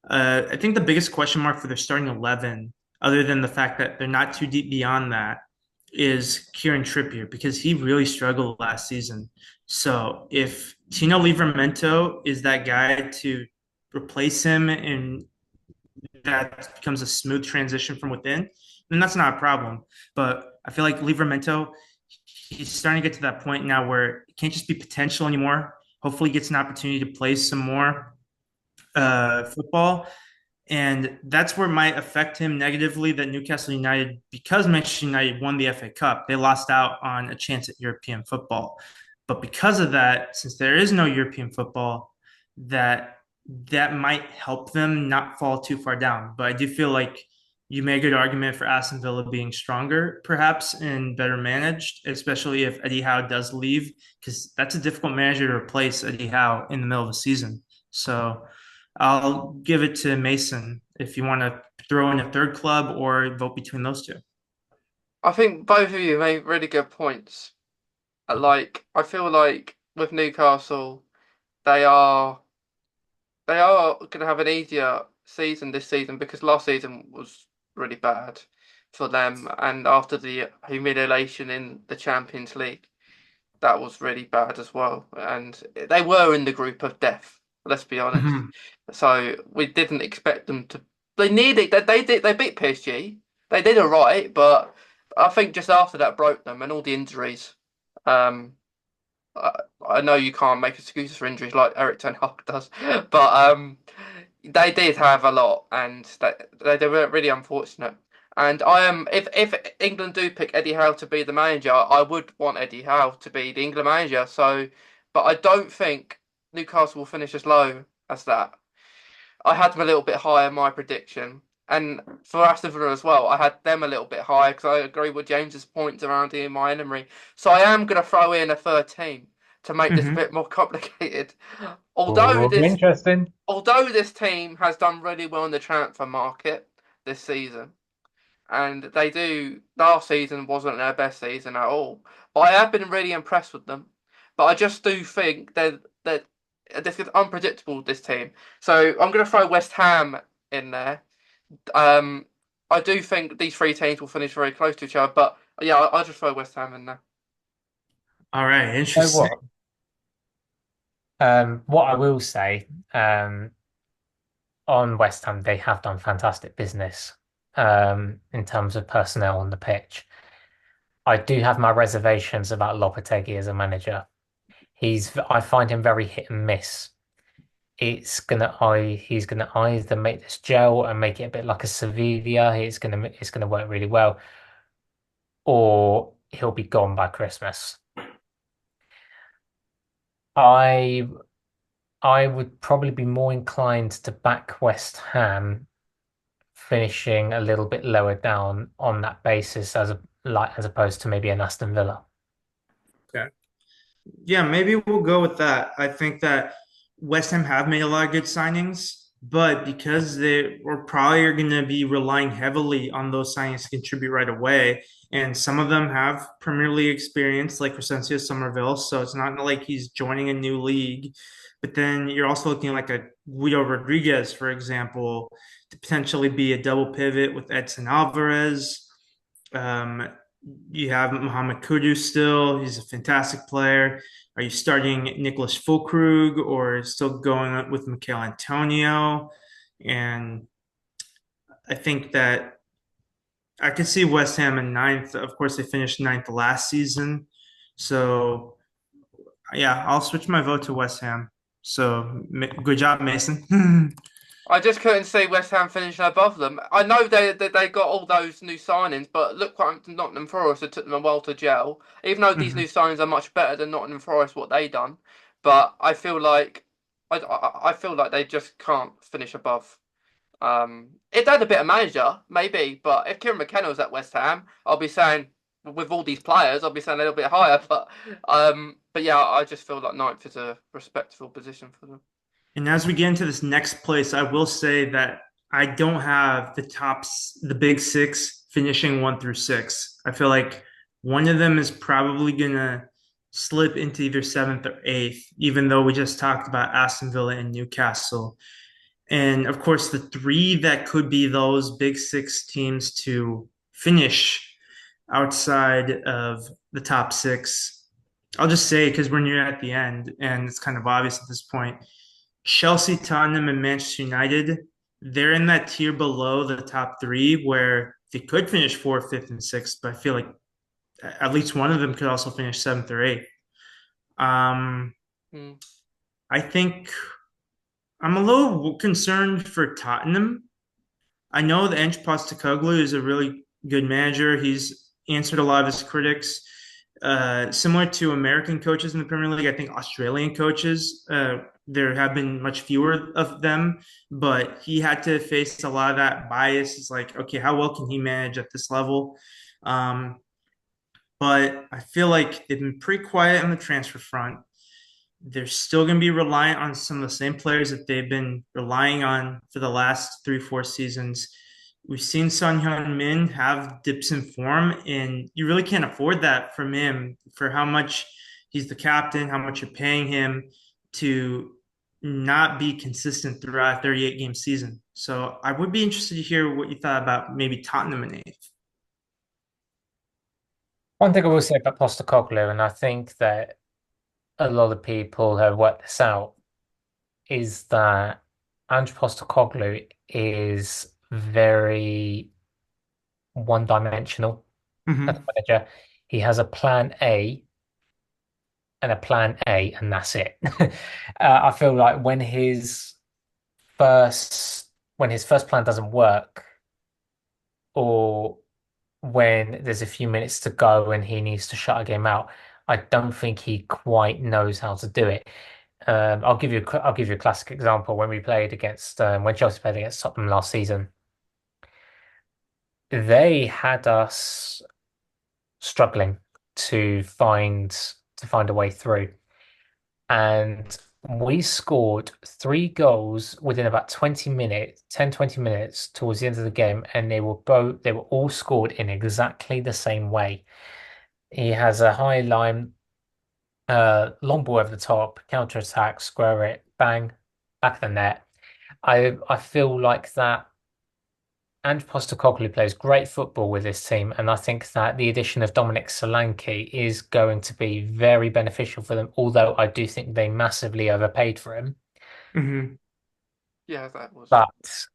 I think the biggest question mark for their starting 11, other than the fact that they're not too deep beyond that, is Kieran Trippier because he really struggled last season. So if Tino Livramento is that guy to replace him and that becomes a smooth transition from within, then that's not a problem. But I feel like Livramento, he's starting to get to that point now where it can't just be potential anymore. Hopefully, he gets an opportunity to play some more football. And that's where it might affect him negatively that Newcastle United, because Manchester United won the FA Cup, they lost out on a chance at European football. But because of that, since there is no European football, that that might help them not fall too far down. But I do feel like you made a good argument for Aston Villa being stronger, perhaps, and better managed, especially if Eddie Howe does leave, because that's a difficult manager to replace Eddie Howe in the middle of the season. So I'll give it to Mason if you want to throw in a third club or vote between those two. I think both of you made really good points. Like, I feel like with Newcastle, they are they are going to have an easier season this season because last season was really bad for them, and after the humiliation in the Champions League, that was really bad as well. And they were in the group of death. Let's be honest. Mhm. So we didn't expect them to. They nearly they beat PSG. They did all right, but I think just after that broke them and all the injuries. Um, I, I know you can't make excuses for injuries like Eric Ten Hag does, but they did have a lot, and they were really unfortunate. And I am if England do pick Eddie Howe to be the manager, I would want Eddie Howe to be the England manager. So, but I don't think Newcastle will finish as low as that. I had them a little bit higher in my prediction. And for Aston Villa as well, I had them a little bit higher because I agree with James's points around Ian my Emery. So I am going to throw in a third team to make this a Mhm. bit more complicated. Although Oh, this interesting. although this team has done really well in the transfer market this season, and they do last season wasn't their best season at all. But I have been really impressed with them. But I just do think that this is unpredictable. This team, so I'm going to throw West Ham in there. Um, I do think these three teams will finish very close to each other. But yeah, I'll just throw West Ham in there. All right, So interesting. what I will say, on West Ham, they have done fantastic business, in terms of personnel on the pitch. I do have my reservations about Lopetegui as a manager. I find him very hit and miss. He's gonna either make this gel and make it a bit like a Sevilla. It's gonna work really well, or he'll be gone by Christmas. I I would probably be more inclined to back West Ham finishing a little bit lower down on that basis as opposed to maybe an Aston Villa. Okay. Yeah, maybe we'll go with that. I think that West Ham have made a lot of good signings, but because they were probably going to be relying heavily on those signings to contribute right away, and some of them have Premier League experience, like Crescencio Somerville, so it's not like he's joining a new league. But then you're also looking at like a Guido Rodriguez, for example, to potentially be a double pivot with Edson Alvarez. Um, you have Mohamed Kudus still. He's a fantastic player. Are you starting Nicholas Fulkrug or still going with Michael Antonio? And I think that I could see West Ham in ninth. Of course, they finished ninth last season. So, yeah, I'll switch my vote to West Ham. So, good job, Mason. I just couldn't see West Ham finishing above them. I know they got all those new signings, but look what Nottingham Forest. It took them a while to gel. Even though these Mhm. new signings are much better than Nottingham Forest, what they done, but I feel like I feel like they just can't finish above. If they had a better manager, maybe, but if Kieran McKenna was at West Ham, I'll be saying with all these players, I'll be saying a little bit higher. But yeah, I just feel like ninth is a respectable position for them. And as we get into this next place, I will say that I don't have the big six finishing 1 through 6. I feel like one of them is probably gonna slip into either seventh or eighth, even though we just talked about Aston Villa and Newcastle. And of course, the three that could be those big six teams to finish outside of the top six. I'll just say because we're near at the end, and it's kind of obvious at this point. Chelsea, Tottenham, and Manchester United, they're in that tier below the top three where they could finish fourth, fifth, and sixth, but I feel like at least one of them could also finish seventh or eighth. Um, Mm. I think I'm a little concerned for Tottenham. I know that Ange Postecoglou is a really good manager. He's answered a lot of his critics. Similar to American coaches in the Premier League, I think Australian coaches, there have been much fewer of them, but he had to face a lot of that bias. It's like, okay, how well can he manage at this level? Um, but I feel like they've been pretty quiet on the transfer front. They're still going to be reliant on some of the same players that they've been relying on for the last 3, 4 seasons. We've seen Son Heung-min have dips in form, and you really can't afford that from him for how much he's the captain, how much you're paying him to not be consistent throughout a 38 game season. So I would be interested to hear what you thought about maybe Tottenham in eighth. One thing I will say about Postecoglou, and I think that a lot of people have worked this out, is that Ange Postecoglou is very one-dimensional as a Mm-hmm. manager. He has a plan A and a plan A, and that's it. I feel like first when his first plan doesn't work, or when there's a few minutes to go and he needs to shut a game out, I don't think he quite knows how to do it. I'll give you a classic example. When Chelsea played against Tottenham last season, they had us struggling to find a way through, and we scored 3 goals within about 20 minutes, 10, 20 minutes towards the end of the game, and they were all scored in exactly the same way. He has a high line, long ball over the top, counter attack, square it, bang, back of the net. I feel like that Ange Postecoglou plays great football with this team, and I think that the addition of Dominic Solanke is going to be very beneficial for them, although I do think they massively overpaid for him. Mm-hmm. Yeah, that was. But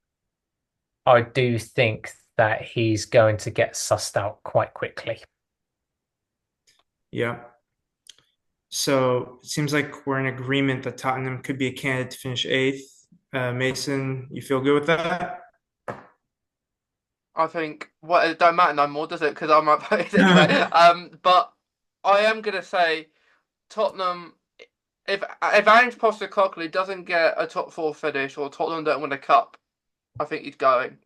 I do think that he's going to get sussed out quite quickly. Yeah. So it seems like we're in agreement that Tottenham could be a candidate to finish eighth. Mason, you feel good with that? I think well, it don't matter no more, does it? Because I might vote it anyway. But I am gonna say Tottenham. If Ange Postecoglou doesn't get a top four finish or Tottenham don't win a cup, I think he's going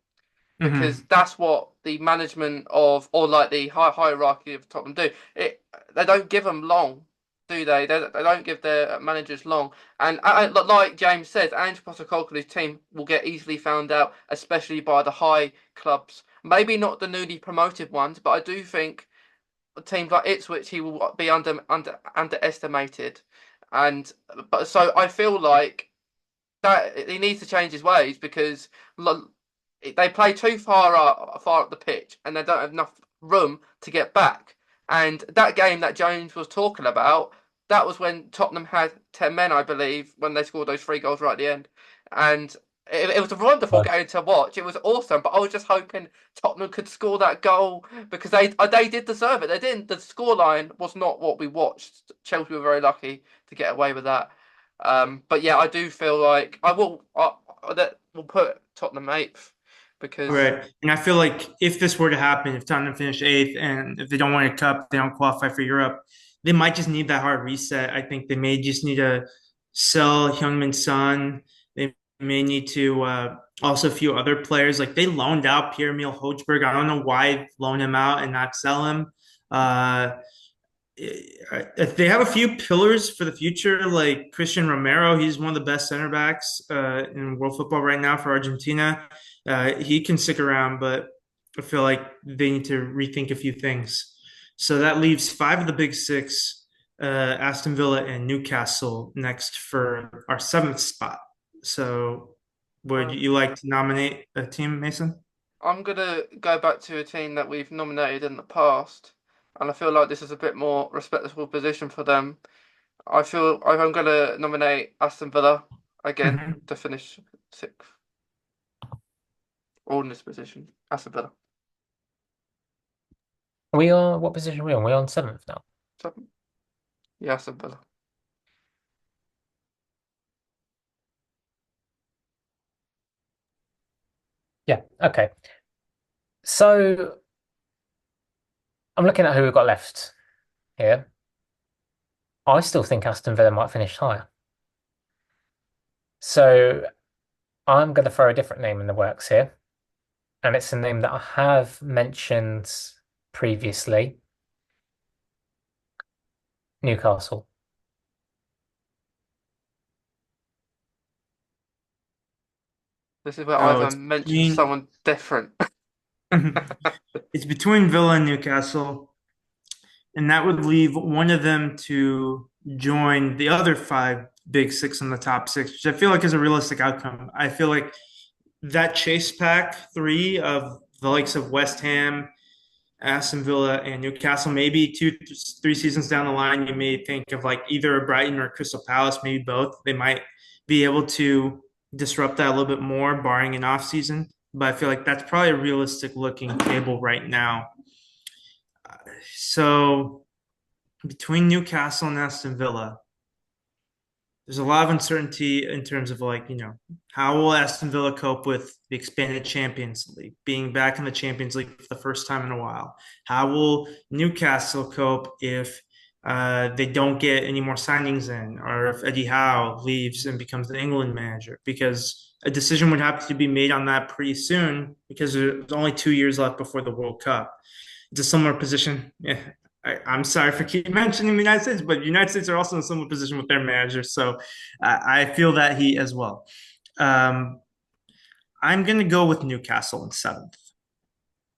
because Hmm. that's what the management of or like the hierarchy of Tottenham do. They don't give them long, do they? They don't give their managers long. And like James says, Ange Postecoglou's team will get easily found out, especially by the high clubs. Maybe not the newly promoted ones, but I do think teams like Ipswich he will be underestimated. And but so I feel like that he needs to change his ways because they play too far up the pitch, and they don't have enough room to get back. And that game that Jones was talking about, that was when Tottenham had 10 men, I believe, when they scored those 3 goals right at the end. And it was a wonderful Was. game to watch. It was awesome, but I was just hoping Tottenham could score that goal because they did deserve it. They didn't. The scoreline was not what we watched. Chelsea were very lucky to get away with that. But yeah, I do feel like I will. that will put Tottenham eighth because Right. And I feel like if this were to happen, if Tottenham finish eighth and if they don't win a cup, they don't qualify for Europe, they might just need that hard reset. I think they may just need to sell Heung-min Son. They may need to also a few other players. Like they loaned out Pierre-Emile Hojbjerg. I don't know why loan him out and not sell him. Uh, they have a few pillars for the future, like Christian Romero. He's one of the best center backs in world football right now for Argentina. He can stick around, but I feel like they need to rethink a few things. So that leaves five of the big six, Aston Villa and Newcastle next for our seventh spot. So would uh, you like to nominate a team, Mason? I'm gonna go back to a team that we've nominated in the past, and I feel like this is a bit more respectable position for them. I'm gonna nominate Aston Villa again Mm-hmm. to finish sixth, all in this position. Aston Villa. We are what position are we on? We're on seventh now. So, yeah, Aston Villa. Yeah. Okay. So I'm looking at who we've got left here. I still think Aston Villa might finish higher. So I'm going to throw a different name in the works here, and it's a name that I have mentioned previously. Newcastle. This is where Oh, it's Ivan mentioned between someone different. it's between Villa and Newcastle. And that would leave one of them to join the other five big six in the top six, which I feel like is a realistic outcome. I feel like that chase pack three of the likes of West Ham, Aston Villa, and Newcastle, maybe 2, 3 seasons down the line, you may think of like either a Brighton or Crystal Palace, maybe both. They might be able to disrupt that a little bit more, barring an off season. But I feel like that's probably a realistic looking table right now. So between Newcastle and Aston Villa, there's a lot of uncertainty in terms of like, how will Aston Villa cope with the expanded Champions League, being back in the Champions League for the first time in a while? How will Newcastle cope if they don't get any more signings in, or if Eddie Howe leaves and becomes the England manager? Because a decision would have to be made on that pretty soon because there's only 2 years left before the World Cup. It's a similar position. Yeah, I'm sorry for keep mentioning the United States, but the United States are also in a similar position with their managers. So I feel that heat as well. Um, I'm going to go with Newcastle in seventh.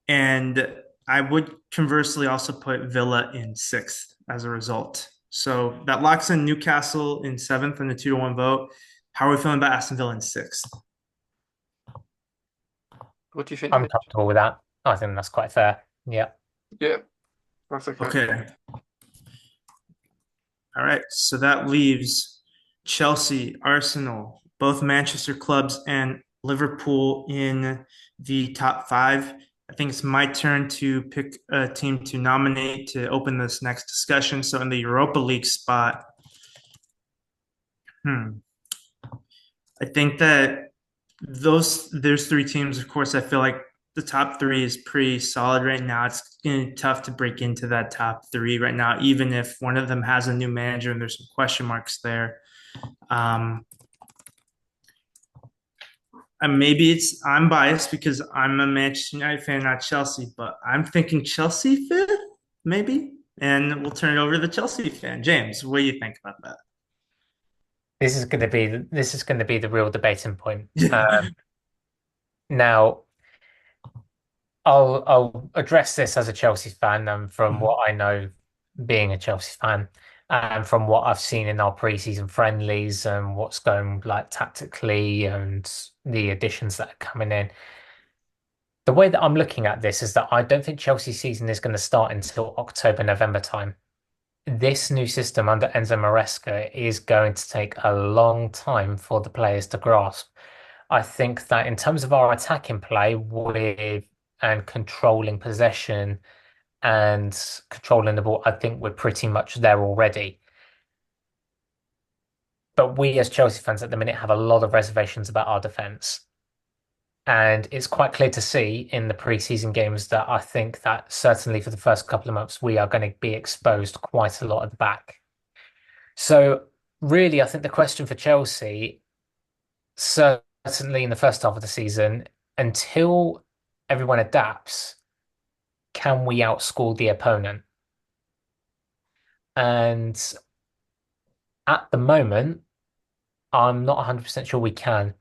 And I would conversely also put Villa in sixth as a result. So that locks in Newcastle in seventh in the 2-1 vote. How are we feeling about Aston Villa in sixth? What do you think, I'm Mitch? comfortable with that. I think that's quite fair. Yeah. Yeah, that's okay. Okay. All right. So that leaves Chelsea, Arsenal, both Manchester clubs, and Liverpool in the top five. I think it's my turn to pick a team to nominate to open this next discussion. So in the Europa League spot, I think that there's three teams. Of course, I feel like the top three is pretty solid right now. It's going to be tough to break into that top three right now, even if one of them has a new manager and there's some question marks there. Um, and maybe I'm biased because I'm a Manchester United fan, not Chelsea, but I'm thinking Chelsea fifth, maybe. And we'll turn it over to the Chelsea fan. James, what do you think about that? This is going to be the real debating point. Yeah. Now, I'll address this as a Chelsea fan, and from what I know, being a Chelsea fan, and from what I've seen in our preseason friendlies and what's going like tactically and the additions that are coming in. The way that I'm looking at this is that I don't think Chelsea's season is going to start until October, November time. This new system under Enzo Maresca is going to take a long time for the players to grasp. I think that in terms of our attacking play with and controlling possession and controlling the ball, I think we're pretty much there already. But we as Chelsea fans at the minute have a lot of reservations about our defence. And it's quite clear to see in the pre-season games that I think that certainly for the first couple of months, we are going to be exposed quite a lot at the back. So really, I think the question for Chelsea, certainly in the first half of the season, until everyone adapts, can we outscore the opponent? And at the moment, I'm not 100% sure we can.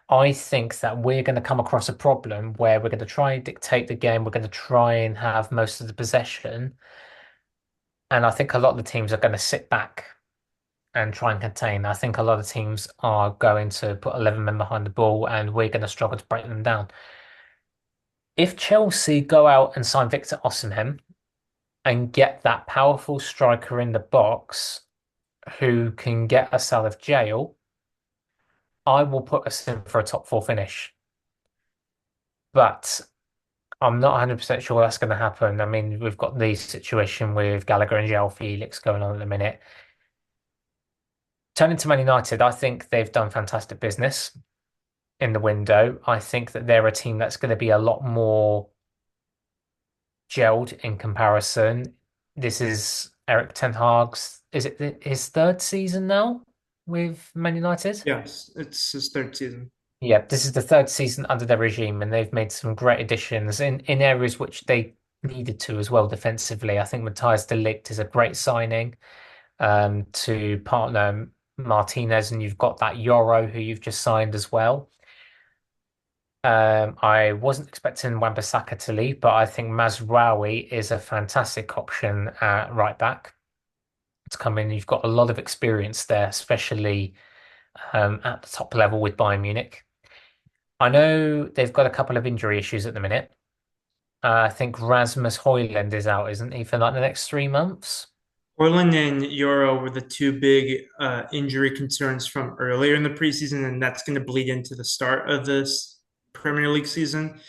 I think that we're going to come across a problem where we're going to try and dictate the game. We're going to try and have most of the possession. And I think a lot of the teams are going to sit back and try and contain. I think a lot of teams are going to put 11 men behind the ball and we're going to struggle to break them down. If Chelsea go out and sign Victor Osimhen and get that powerful striker in the box who can get us out of jail, I will put us in for a top four finish. But I'm not 100% sure that's going to happen. I mean, we've got the situation with Gallagher and João Felix going on at the minute. Turning to Man United, I think they've done fantastic business in the window. I think that they're a team that's going to be a lot more gelled in comparison. This is Eric Ten Hag's, is it his third season now with Man United? Yes, it's his third season. Yeah, this is the third season under their regime, and they've made some great additions in areas which they needed to as well defensively. I think Matthias de Ligt is a great signing to partner Martinez, and you've got that Euro who you've just signed as well. I wasn't expecting Wan-Bissaka to leave, but I think Mazraoui is a fantastic option at right back to come in. You've got a lot of experience there, especially at the top level with Bayern Munich. I know they've got a couple of injury issues at the minute. I think Rasmus Højlund is out, isn't he, for like the next 3 months? Portland and Euro were the two big injury concerns from earlier in the preseason, and that's going to bleed into the start of this Premier League season.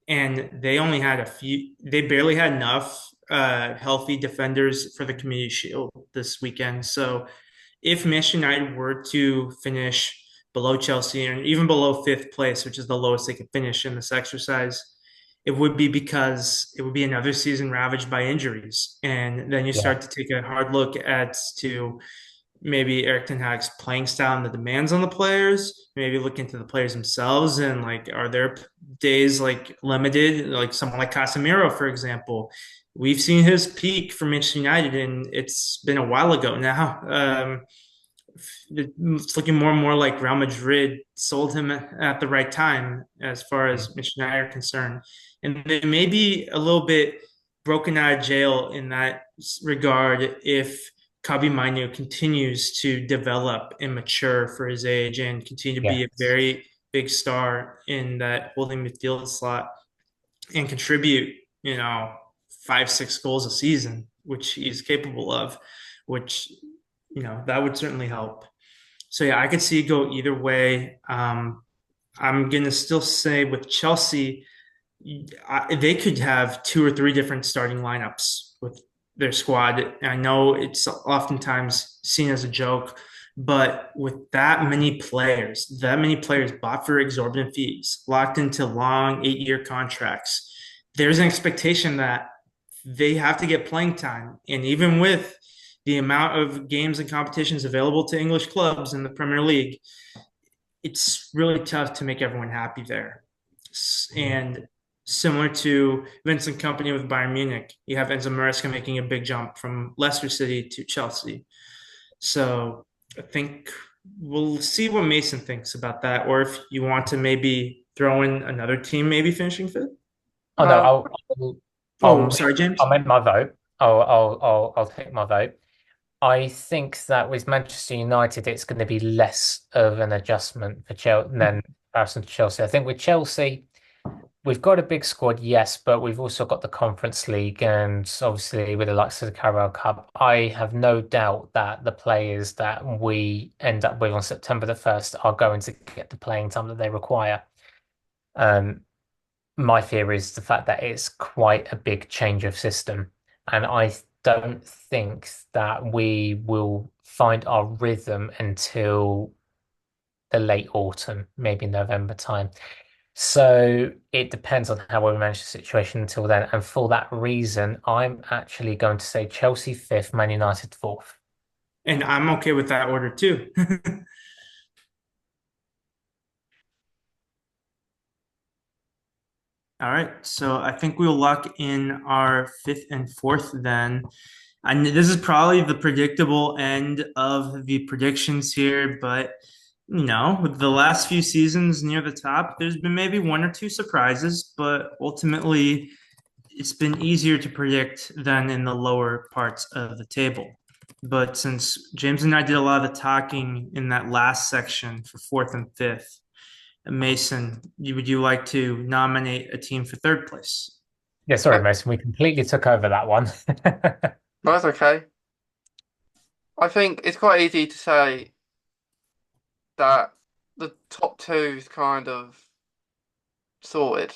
And they only had a few, they barely had enough healthy defenders for the Community Shield this weekend. So if Manchester United were to finish below Chelsea and even below fifth place, which is the lowest they could finish in this exercise, it would be because it would be another season ravaged by injuries. And then you Yeah. start to take a hard look at to maybe Eric Ten Hag's playing style and the demands on the players, maybe look into the players themselves and like, are there days like limited, like someone like Casemiro, for example. We've seen his peak for Manchester United, and it's been a while ago now. It's looking more and more like Real Madrid sold him at the right time as far as Manchester United are concerned. And they may be a little bit broken out of jail in that regard if Kabi Manu continues to develop and mature for his age and continue to be a Yes. very big star in that holding midfield slot and contribute, 5, 6 goals a season, which he's capable of, which, that would certainly help. So yeah, I could see it go either way. I'm gonna still say with Chelsea, they could have two or three different starting lineups with their squad. I know it's oftentimes seen as a joke, but with that many players bought for exorbitant fees, locked into long 8-year contracts, there's an expectation that they have to get playing time. And even with the amount of games and competitions available to English clubs in the Premier League, it's really tough to make everyone happy there. And similar to Vincent Company with Bayern Munich, you have Enzo Maresca making a big jump from Leicester City to Chelsea. So I think we'll see what Mason thinks about that, or if you want to maybe throw in another team, maybe finishing fifth. Oh no, Um, Oh, sorry, James. I'll make my vote. I'll take my vote. I think that with Manchester United, it's going to be less of an adjustment for Chelsea than comparison to Chelsea. I think with Chelsea, we've got a big squad, yes, but we've also got the Conference League and obviously with the likes of the Carabao Cup. I have no doubt that the players that we end up with on September the 1st are going to get the playing time that they require. Um, my fear is the fact that it's quite a big change of system. And I don't think that we will find our rhythm until the late autumn, maybe November time. So it depends on how we manage the situation until then. And for that reason, I'm actually going to say Chelsea fifth, Man United fourth. And I'm okay with that order too. All right, so I think we'll lock in our fifth and fourth then. And this is probably the predictable end of the predictions here, but with the last few seasons near the top, there's been maybe one or two surprises, but ultimately it's been easier to predict than in the lower parts of the table. But since James and I did a lot of the talking in that last section for fourth and fifth, Mason, would you like to nominate a team for third place? Yeah, sorry, Uh, Mason, we completely took over that one. no, that's okay. I think it's quite easy to say that the top two is kind of sorted.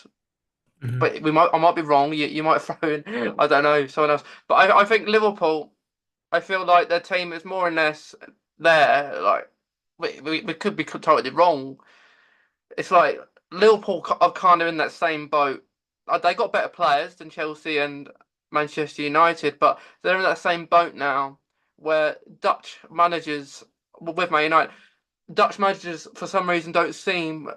Mhm. But I might be wrong. You might throw in, I don't know, someone else. But I think Liverpool, I feel like their team is more or less there. Like we could be totally wrong. It's like Liverpool are kind of in that same boat. They got better players than Chelsea and Manchester United, but they're in that same boat now, where Dutch managers with Man United, Dutch managers for some reason don't seem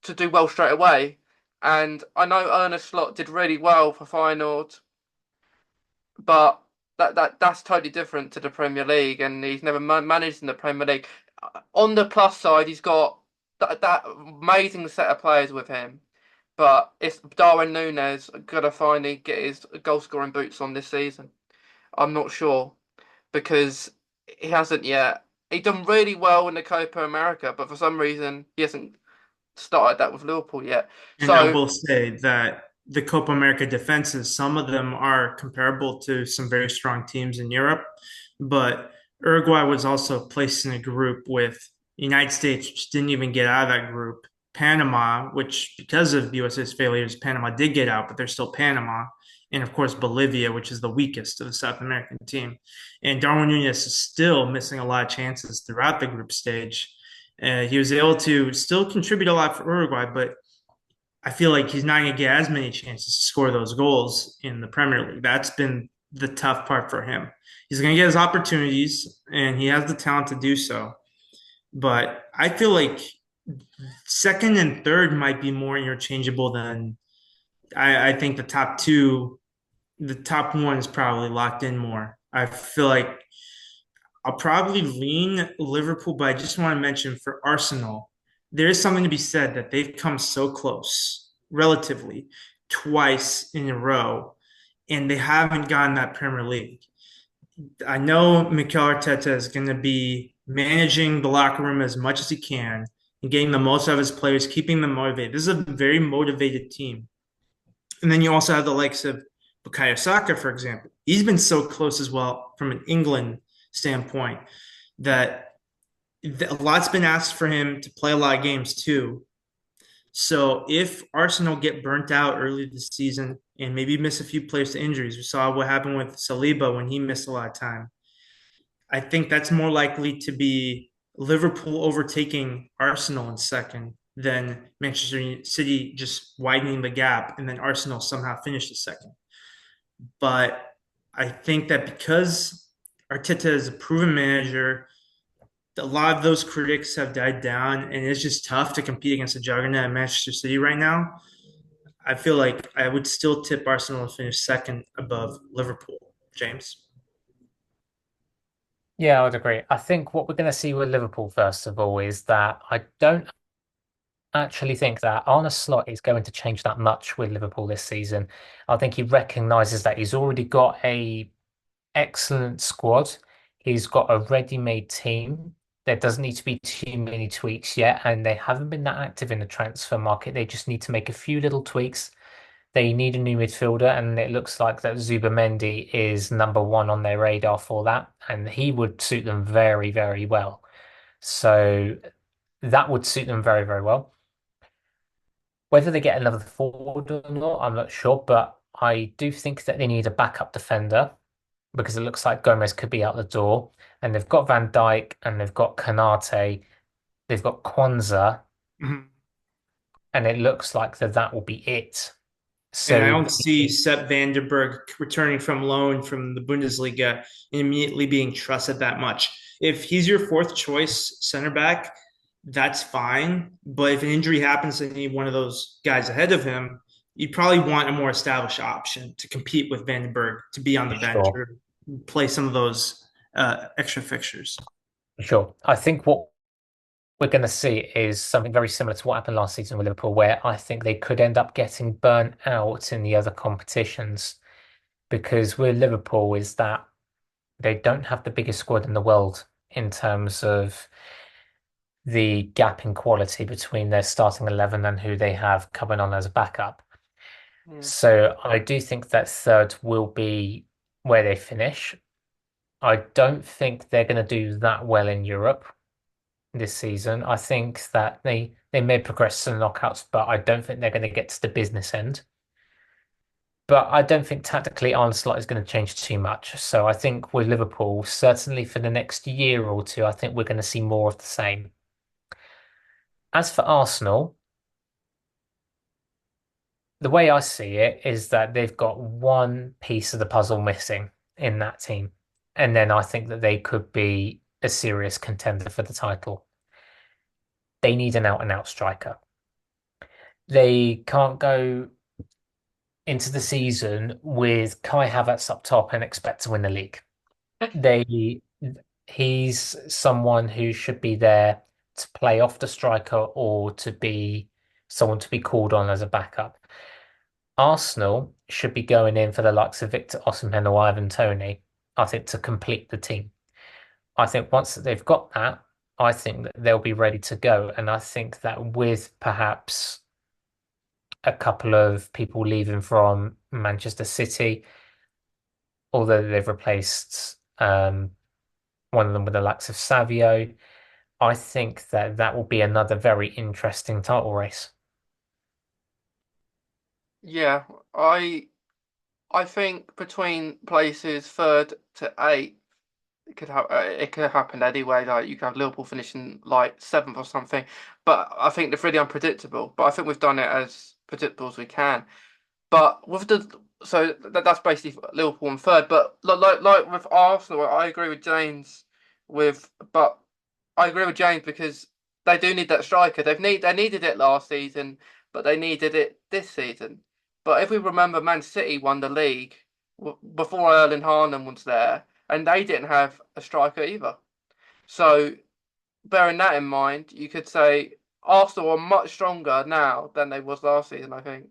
to do well straight away. And I know Ernest Slot did really well for Feyenoord, but that's totally different to the Premier League, and he's never managed in the Premier League. On the plus side, he's got that amazing set of players with him, but it's Darwin Núñez gonna finally get his goal scoring boots on this season. I'm not sure because he hasn't yet. He done really well in the Copa America, but for some reason he hasn't started that with Liverpool yet. And I So will say that the Copa America defenses, some of them are comparable to some very strong teams in Europe, but Uruguay was also placed in a group with the United States, which didn't even get out of that group. Panama, which because of USA's failures, Panama did get out, but they're still Panama. And of course, Bolivia, which is the weakest of the South American team. And Darwin Nunez is still missing a lot of chances throughout the group stage. He was able to still contribute a lot for Uruguay, but I feel like he's not going to get as many chances to score those goals in the Premier League. That's been the tough part for him. He's going to get his opportunities, and he has the talent to do so. But I feel like second and third might be more interchangeable than I think the top two. The top one is probably locked in more. I feel like I'll probably lean Liverpool, but I just want to mention for Arsenal, there is something to be said that they've come so close, relatively, twice in a row, and they haven't gotten that Premier League. I know Mikel Arteta is going to be managing the locker room as much as he can and getting the most out of his players, keeping them motivated. This is a very motivated team. And then you also have the likes of Bukayo Saka, for example. He's been so close as well from an England standpoint that a lot's been asked for him to play a lot of games too. So if Arsenal get burnt out early this season and maybe miss a few players to injuries, we saw what happened with Saliba when he missed a lot of time. I think that's more likely to be Liverpool overtaking Arsenal in second than Manchester City just widening the gap and then Arsenal somehow finish the second. But I think that because Arteta is a proven manager, a lot of those critics have died down, and it's just tough to compete against a juggernaut at Manchester City right now. I feel like I would still tip Arsenal to finish second above Liverpool. James. Yeah, I would agree. I think what we're going to see with Liverpool, first of all, is that I don't actually think that Arne Slot is going to change that much with Liverpool this season. I think he recognizes that he's already got a excellent squad. He's got a ready-made team. There doesn't need to be too many tweaks yet, and they haven't been that active in the transfer market. They just need to make a few little tweaks. They need a new midfielder, and it looks like that Zubimendi is number one on their radar for that, and he would suit them very, very well. So that would suit them very, very well. Whether they get another forward or not, I'm not sure, but I do think that they need a backup defender. because it looks like Gomez could be out the door. And they've got Van Dijk and they've got Kanate, they've got Kwanzaa, Mhm. and it looks like that will be it. And I So don't see Sepp Vandenberg returning from loan from the Bundesliga and immediately being trusted that much. If he's your fourth choice center back, that's fine. But if an injury happens to any one of those guys ahead of him, you probably want a more established option to compete with Vandenberg to be on the bench sure, or play some of those extra fixtures. sure. I think what we're going to see is something very similar to what happened last season with Liverpool, where I think they could end up getting burnt out in the other competitions because with Liverpool is that they don't have the biggest squad in the world in terms of the gap in quality between their starting 11 and who they have coming on as a backup. Yeah. So I do think that third will be where they finish. I don't think they're going to do that well in Europe this season. I think that they may progress to the knockouts, but I don't think they're going to get to the business end. But I don't think tactically Arne Slot is going to change too much. So I think with Liverpool, certainly for the next year or two, I think we're going to see more of the same. As for Arsenal, the way I see it is that they've got one piece of the puzzle missing in that team. And then I think that they could be a serious contender for the title. They need an out and out striker. They can't go into the season with Kai Havertz up top and expect to win the league. They he's someone who should be there to play off the striker or to be someone to be called on as a backup. Arsenal should be going in for the likes of Victor Osimhen or Ivan Toney, I think, to complete the team. I think once they've got that, I think that they'll be ready to go. And I think that with perhaps a couple of people leaving from Manchester City, although they've replaced one of them with the likes of Savio, I think that that will be another very interesting title race. Yeah, I think between places third to eight, it could happen anyway. Like you could have Liverpool finishing like seventh or something, but I think they're really unpredictable. But I think we've done it as predictable as we can. But with that's basically Liverpool in third. But like with Arsenal, I agree with James but I agree with James because they do need that striker. They needed it last season, but they needed it this season. But if we remember, Man City won the league before Erling Haaland was there, and they didn't have a striker either. So bearing that in mind, you could say Arsenal are much stronger now than they was last season, I think,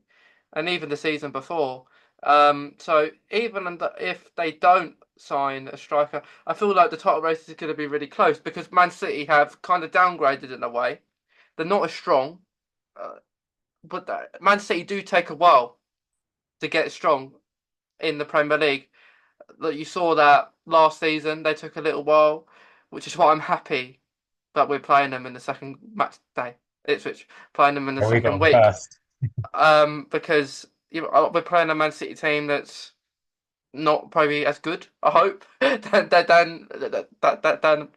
and even the season before. So if they don't sign a striker, I feel like the title race is going to be really close because Man City have kind of downgraded in a way. They're not as strong, uh, but Man City do take a while to get strong in the Premier League. Like you saw that last season, they took a little while, which is why I'm happy that we're playing them in the second match day. Ipswich playing them in the Here we second go week. first. Because we're playing a Man City team that's not probably as good. I hope then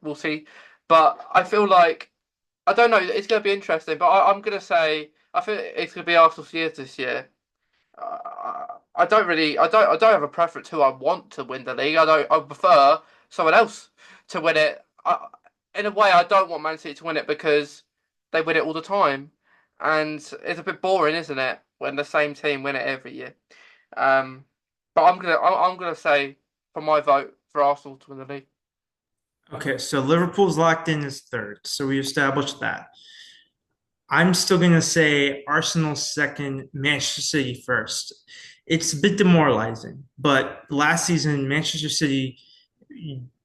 we'll see. But I feel like I don't know. It's going to be interesting. But I'm going to say I think it's going to be Arsenal's year this year. I don't have a preference who I want to win the league. I prefer someone else to win it. In a way, I don't want Man City to win it because they win it all the time, and it's a bit boring, isn't it, when the same team win it every year? Um, but I'm gonna say for my vote for Arsenal to win the league. Okay, so Liverpool's locked in as third. So we established that. I'm still going to say Arsenal second, Manchester City first. It's a bit demoralizing, but last season, Manchester City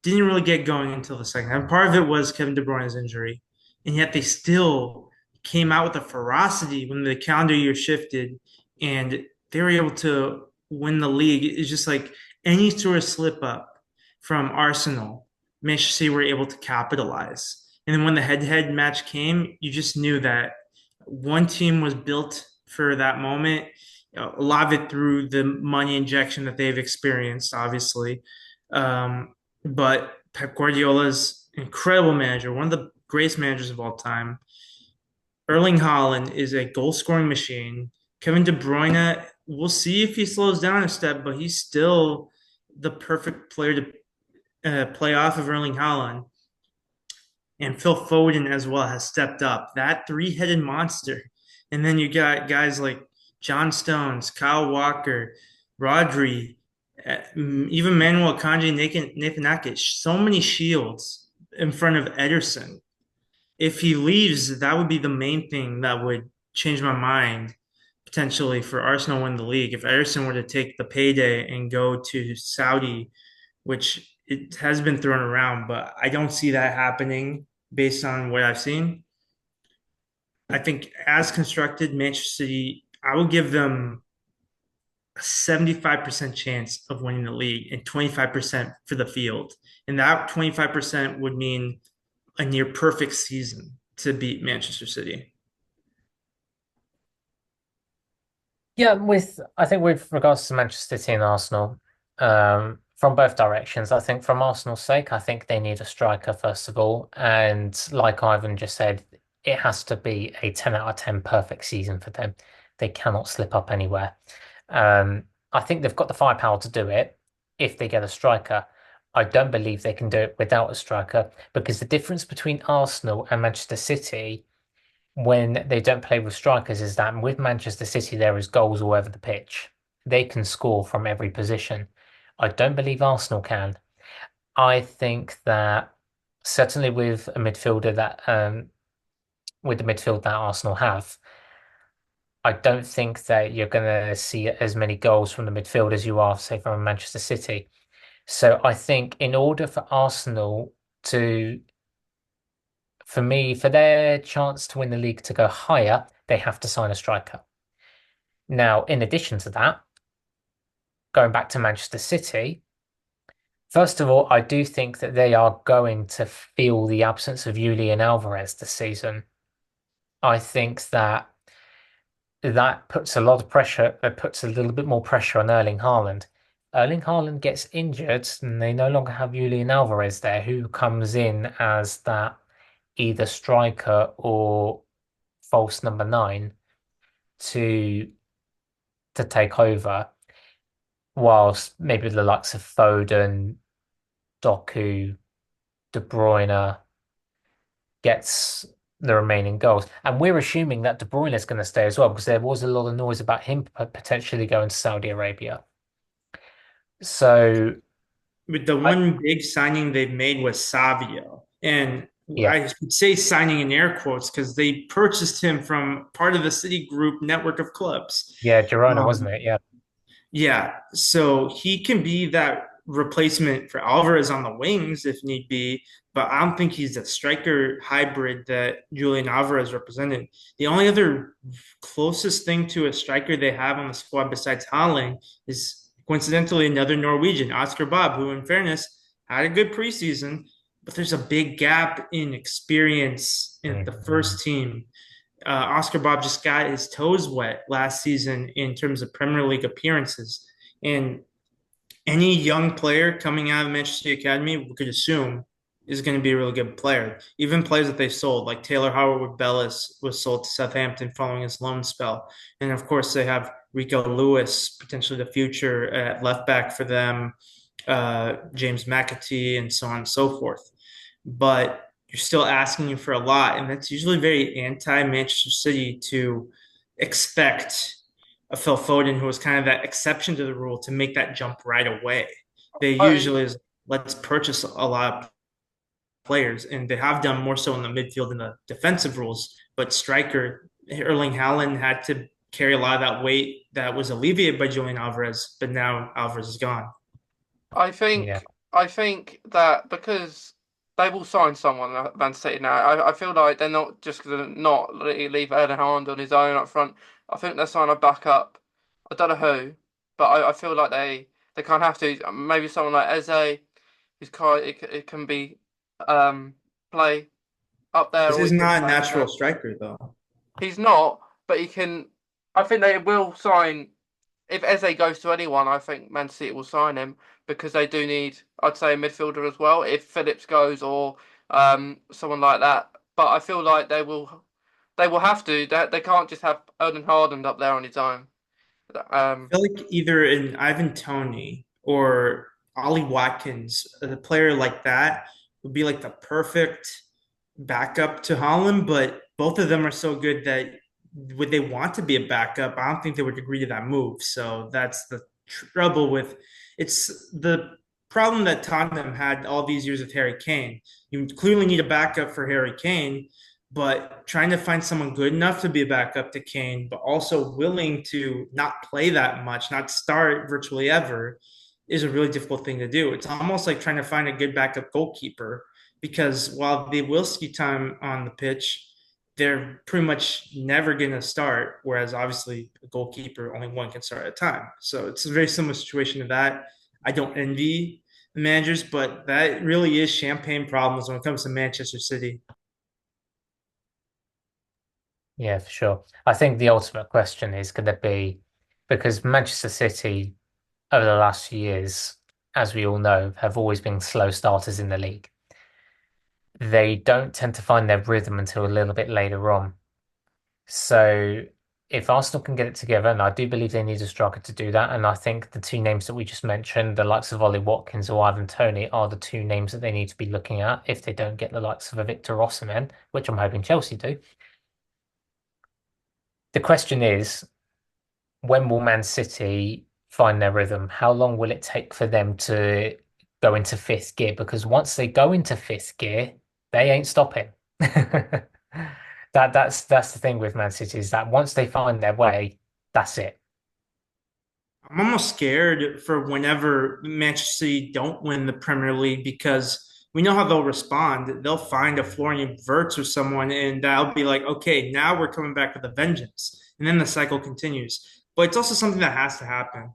didn't really get going until the second half. Part of it was Kevin De Bruyne's injury, and yet they still came out with a ferocity when the calendar year shifted, and they were able to win the league. It's just like any sort of slip up from Arsenal, Manchester City were able to capitalize. And then when the head-to-head match came, you just knew that one team was built for that moment. A lot of it through the money injection that they've experienced, obviously. But Pep Guardiola's incredible manager, one of the greatest managers of all time. Erling Haaland is a goal scoring machine. Kevin De Bruyne, we'll see if he slows down a step, but he's still the perfect player to play off of Erling Haaland. And Phil Foden as well has stepped up. That three-headed monster. And then you got guys like John Stones, Kyle Walker, Rodri, even Manuel Kanji, Nathan Naki. So many shields in front of Ederson. If he leaves, that would be the main thing that would change my mind potentially for Arsenal to win the league. If Ederson were to take the payday and go to Saudi, which it has been thrown around, but I don't see that happening based on what I've seen. I think as constructed, Manchester City, I will give them a 75% chance of winning the league and 25% for the field. And that 25% would mean a near perfect season to beat Manchester City. Yeah, I think with regards to Manchester City and Arsenal, from both directions, I think from Arsenal's sake, I think they need a striker first of all, and like Ivan just said, it has to be a 10 out of 10 perfect season for them. They cannot slip up anywhere. Um, I think they've got the firepower to do it if they get a striker. I don't believe they can do it without a striker because the difference between Arsenal and Manchester City when they don't play with strikers is that with Manchester City, there is goals all over the pitch. They can score from every position. I don't believe Arsenal can. I think that certainly with a midfielder that with the midfield that Arsenal have, I don't think that you're going to see as many goals from the midfield as you are, say, from Manchester City. So I think in order for Arsenal to for me, for their chance to win the league to go higher, they have to sign a striker. Now, in addition to that, going back to Manchester City, first of all, I do think that they are going to feel the absence of Julian Alvarez this season. I think that that puts a lot of pressure, it puts a little bit more pressure on Erling Haaland. Erling Haaland gets injured, and they no longer have Julian Alvarez there, who comes in as that either striker or false number nine to take over, whilst maybe the likes of Foden, Doku, De Bruyne gets the remaining goals. And we're assuming that De Bruyne is going to stay as well because there was a lot of noise about him potentially going to Saudi Arabia. So, With the I, one big signing they've made was Savio. And yeah, I would say signing in air quotes because they purchased him from part of the City Group network of clubs. yeah, Girona, Um, wasn't it? Yeah, Yeah, so he can be that replacement for Alvarez on the wings if need be, but I don't think he's the striker hybrid that Julian Alvarez represented. The only other closest thing to a striker they have on the squad besides Haaland is coincidentally another Norwegian, Oscar Bob, who, in fairness, had a good preseason, but there's a big gap in experience in the Mhm. first team. Oscar Bob just got his toes wet last season in terms of Premier League appearances. And any young player coming out of Manchester City Academy, we could assume, is going to be a really good player. Even players that they sold, like Taylor Howard with Bellis, was sold to Southampton following his loan spell. And of course, they have Rico Lewis, potentially the future at left back for them, James McAtee, and so on and so forth. But you're still asking for a lot, and that's usually very anti-Manchester City to expect a Phil Foden, who was kind of that exception to the rule, to make that jump right away. They I usually is let's purchase a lot of players, and they have done more so in the midfield and the defensive rules. But striker Erling Haaland had to carry a lot of that weight that was alleviated by Julian Alvarez, but now Alvarez is gone. I Yeah. think that because they will sign someone at Man City now, I feel like they're not just gonna not leave Erling Haaland on his own up front. I think they'll sign a backup. I don't know who, but I feel like they can't have to. Maybe someone like Eze, who's quite it can be um play up there, This or is he can not a play in the natural middle. striker, though. He's not, but he can. I think they will sign. if Eze goes to anyone, I think Man City will sign him because they do need, I'd say, a midfielder as well. If Phillips goes or someone like that, but I feel like they will have to. They can't just have Erling Haaland up there on his own. Um, I feel like either an Ivan Toney or Ollie Watkins, a player like that, would be like the perfect backup to Holland. But both of them are so good that would they want to be a backup? I don't think they would agree to that move. So that's the trouble with it's the problem that Tottenham had all these years with Harry Kane. You clearly need a backup for Harry Kane, but trying to find someone good enough to be a backup to Kane, but also willing to not play that much, not start virtually ever, is a really difficult thing to do. It's almost like trying to find a good backup goalkeeper because while they will ski time on the pitch, they're pretty much never going to start. Whereas obviously a goalkeeper, only one can start at a time. So it's a very similar situation to that. I don't envy the managers, but that really is champagne problems when it comes to Manchester City. Yeah, for sure. I think the ultimate question is going to be because Manchester City over the last few years, as we all know, have always been slow starters in the league. They don't tend to find their rhythm until a little bit later on. So if Arsenal can get it together, and I do believe they need a striker to do that, and I think the two names that we just mentioned, the likes of Ollie Watkins or Ivan Toney, are the two names that they need to be looking at if they don't get the likes of a Victor Osimhen, which I'm hoping Chelsea do. The question is, when will Man City find their rhythm? How long will it take for them to go into fifth gear? Because once they go into fifth gear, they ain't stopping. That's the thing with Man City is that once they find their way, that's it. I'm almost scared for whenever Manchester City don't win the Premier League because we know how they'll respond. They'll find a Florian Wirtz or someone, and that'll be like, okay, now we're coming back with a vengeance, and then the cycle continues. But it's also something that has to happen.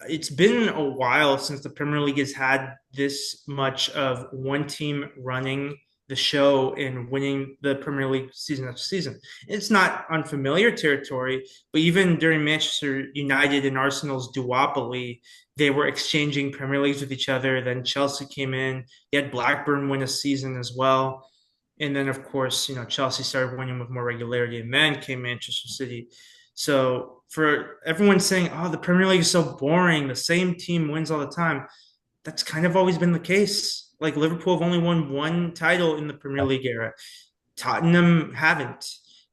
It's been a while since the Premier League has had this much of one team running the show and winning the Premier League season after season. It's not unfamiliar territory, but even during Manchester United and Arsenal's duopoly, they were exchanging Premier Leagues with each other. Then Chelsea came in. You had Blackburn win a season as well. And then, of course, Chelsea started winning with more regularity, and then came Manchester City. So for everyone saying, "Oh, the Premier League is so boring, the same team wins all the time," that's kind of always been the case. Like Liverpool have only won one title in the Premier League era. Tottenham haven't.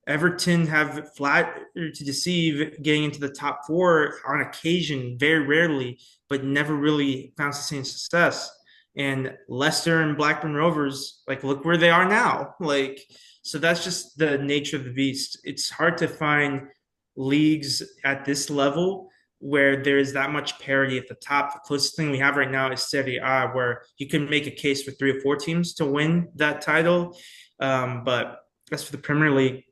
Everton have flat to deceive getting into the top four on occasion, very rarely, but never really found sustained success. And Leicester and Blackburn Rovers, like, look where they are now. Like, so that's just the nature of the beast. It's hard to find leagues at this level where there is that much parity at the top. The closest thing we have right now is Serie A, where you can make a case for three or four teams to win that title. But as for the Premier League,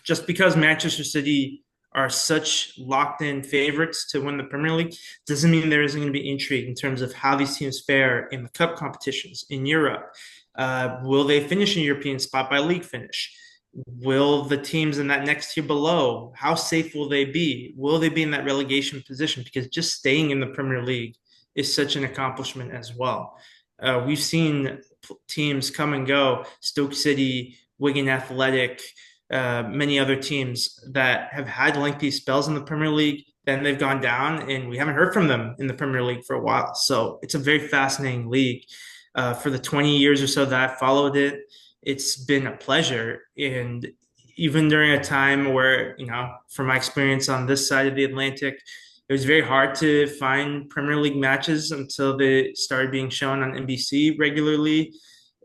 just because Manchester City are such locked in favorites to win the Premier League doesn't mean there isn't going to be intrigue in terms of how these teams fare in the cup competitions in Europe. Will they finish in European spot by league finish? Will the teams in that next tier below, how safe will they be? Will they be in that relegation position? Because just staying in the Premier League is such an accomplishment as well. We've seen teams come and go, Stoke City, Wigan Athletic, many other teams that have had lengthy spells in the Premier League. Then they've gone down, and we haven't heard from them in the Premier League for a while. So it's a very fascinating league. For the 20 years or so that I followed it, it's been a pleasure. And even during a time where, from my experience on this side of the Atlantic, it was very hard to find Premier League matches until they started being shown on NBC regularly.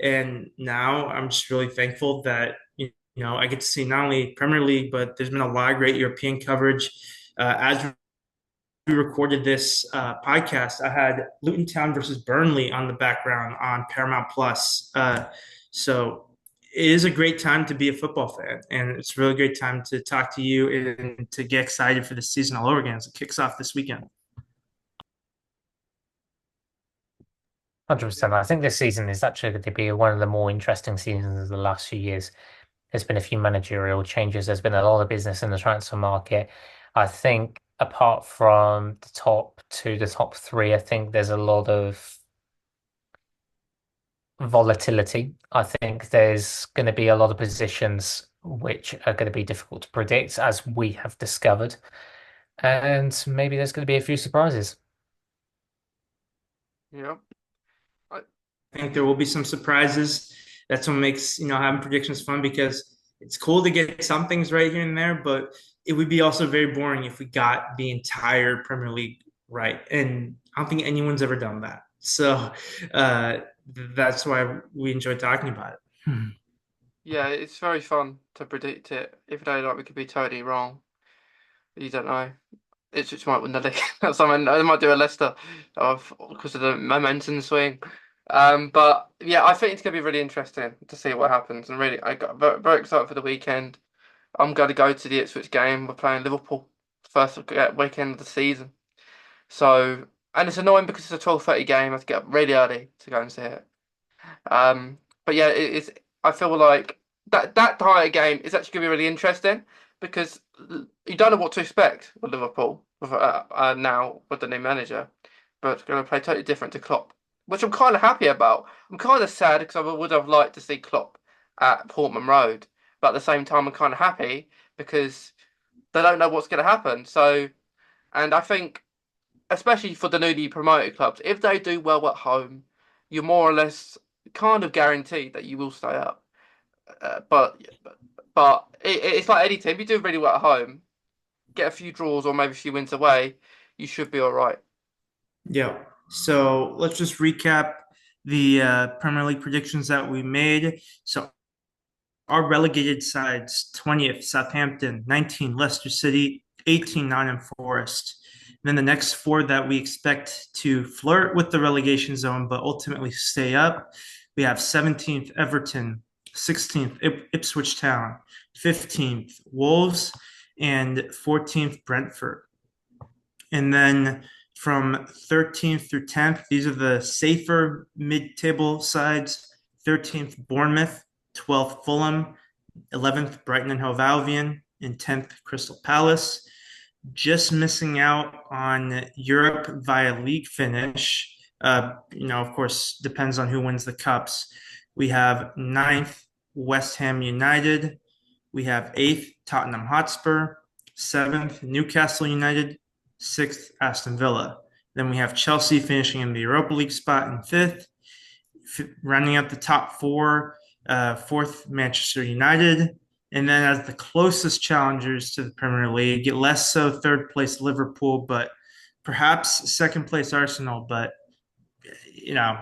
And now I'm just really thankful that I get to see not only Premier League, but there's been a lot of great European coverage. As we recorded this podcast, I had Luton Town versus Burnley on the background on Paramount Plus. So it is a great time to be a football fan, and it's a really great time to talk to you and to get excited for the season all over again as it kicks off this weekend. 100%. I think this season is actually going to be one of the more interesting seasons of the last few years. There's been a few managerial changes. There's been a lot of business in the transfer market. I think apart from the top two, the top three, I think there's a lot of volatility. I think there's going to be a lot of positions which are going to be difficult to predict, as we have discovered. And maybe there's going to be a few surprises. Yeah. I, I think there will be some surprises. That's what makes, having predictions fun because it's cool to get some things right here and there, but it would be also very boring if we got the entire Premier League right. And I don't think anyone's ever done that. So uh, that's why we enjoy talking about it. yeah, it's very fun to predict it, even though like we could be totally wrong. You don't know. It's just might win the league. So I might do a Leicester of because of the momentum swing. But yeah, I think it's gonna be really interesting to see what happens. And really, I got very excited for the weekend. I'm going to go to the Ipswich game. We're playing Liverpool first weekend of the season. So, and it's annoying because it's a 12:30 game. I have to get up really early to go and see it. But yeah, it's. I feel like that entire game is actually going to be really interesting because you don't know what to expect with Liverpool now with the new manager, but going to play totally different to Klopp, which I'm kind of happy about. I'm kind of sad because I would have liked to see Klopp at Portman Road, but at the same time, I'm kind of happy because they don't know what's going to happen. So, and I think especially for the newly promoted clubs, if they do well at home, you're more or less kind of guaranteed that you will stay up. But it's like any team. You do really well at home, get a few draws or maybe a few wins away, you should be all right. Yeah. So let's just recap the Premier League predictions that we made. So our relegated sides: 20th, Southampton; 19, Leicester City; 18, Nottingham Forest. Then the next four that we expect to flirt with the relegation zone but ultimately stay up, we have 17th, Everton; 16th, Ipswich Town; 15th, Wolves; and 14th, Brentford. And then from 13th through 10th, these are the safer mid-table sides: 13th, Bournemouth; 12th, Fulham; 11th, Brighton and Hove Albion; and 10th, Crystal Palace. Just missing out on Europe via league finish. Of course, depends on who wins the cups. We have ninth, West Ham United. We have eighth, Tottenham Hotspur; seventh, Newcastle United; sixth, Aston Villa. Then we have Chelsea finishing in the Europa League spot in fifth. Rounding out the top four, fourth, Manchester United. And then as the closest challengers to the Premier League, less so third place Liverpool, but perhaps second place Arsenal. But, you know,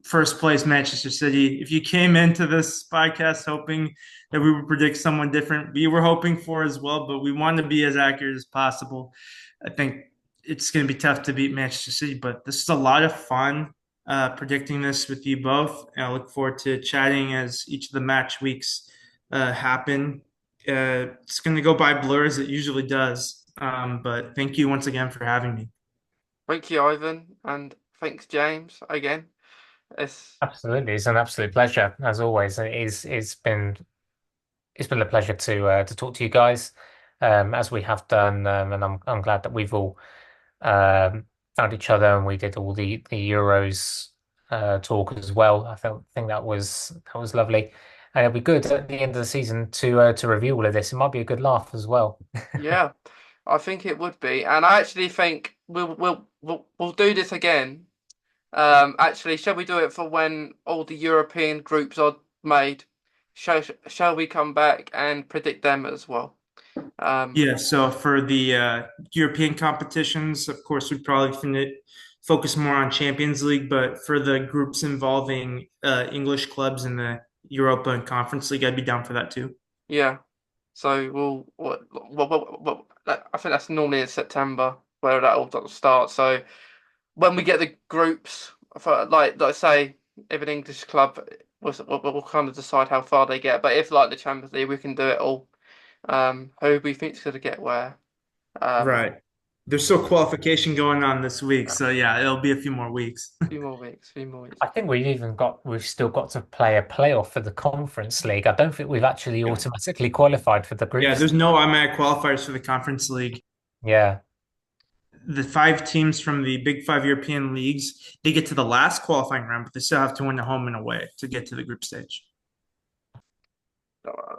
first place Manchester City. If you came into this podcast hoping that we would predict someone different, we were hoping for as well, but we want to be as accurate as possible. I think it's going to be tough to beat Manchester City, but this is a lot of fun predicting this with you both. And I look forward to chatting as each of the match weeks happen. It's going to go by blur as it usually does. But thank you once again for having me. Thank you, Ivan, and thanks, James, again. It's Absolutely, it's an absolute pleasure as always. It's been a pleasure to talk to you guys, as we have done, and I'm glad that we've all found each other and we did all the Euros talk as well. Think that was lovely, and it'll be good at the end of the season to review all of this. It might be a good laugh as well. yeah, I think it would be, and I actually think we'll do this again. Actually, shall we do it for when all the European groups are made? Shall we come back and predict them as well? Um, Yeah, so for the European competitions, of course, we'd probably focus more on Champions League, but for the groups involving English clubs in the Europa and Conference League, I'd be down for that too. yeah. So I think that's normally in September where that all starts. So when we get the groups for like let's say if an English club we'll kind of decide how far they get. But if like the Champions League, we can do it all. Who we think's gonna get where? Um, Right. There's still qualification going on this week, so yeah, it'll be a few more weeks. few more weeks, few more weeks. I think we've still got to play a playoff for the Conference League. I don't think we've actually Yeah. automatically qualified for the Yeah, groups. there's no automatic qualifiers for the Conference League. Yeah. the five teams from the Big Five European leagues, they get to the last qualifying round, but they still have to win the home and away to get to the group stage.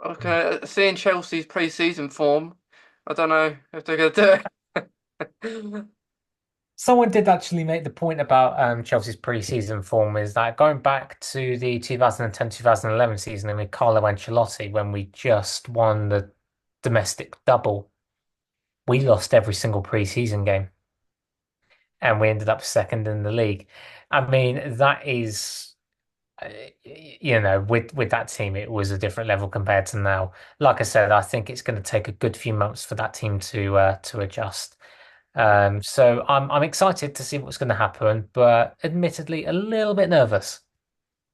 Okay, seeing Chelsea's pre-season form, I don't know if they're going to do it. Someone did actually make the point about Chelsea's pre-season form is that going back to the 2010-2011 season with Carlo Ancelotti, when we just won the domestic double, we lost every single pre-season game and we ended up second in the league. I mean, that is, with that team, it was a different level compared to now. Like I said, I think it's going to take a good few months for that team to adjust. So I'm excited to see what's going to happen, but admittedly a little bit nervous.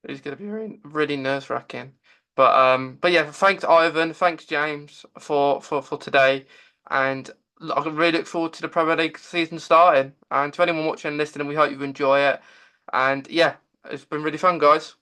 It's going to be really, really nerve-wracking. But yeah, thanks Ivan, thanks James for today, and I really look forward to the Premier League season starting. And to anyone watching and listening, we hope you enjoy it. And yeah, it's been really fun, guys.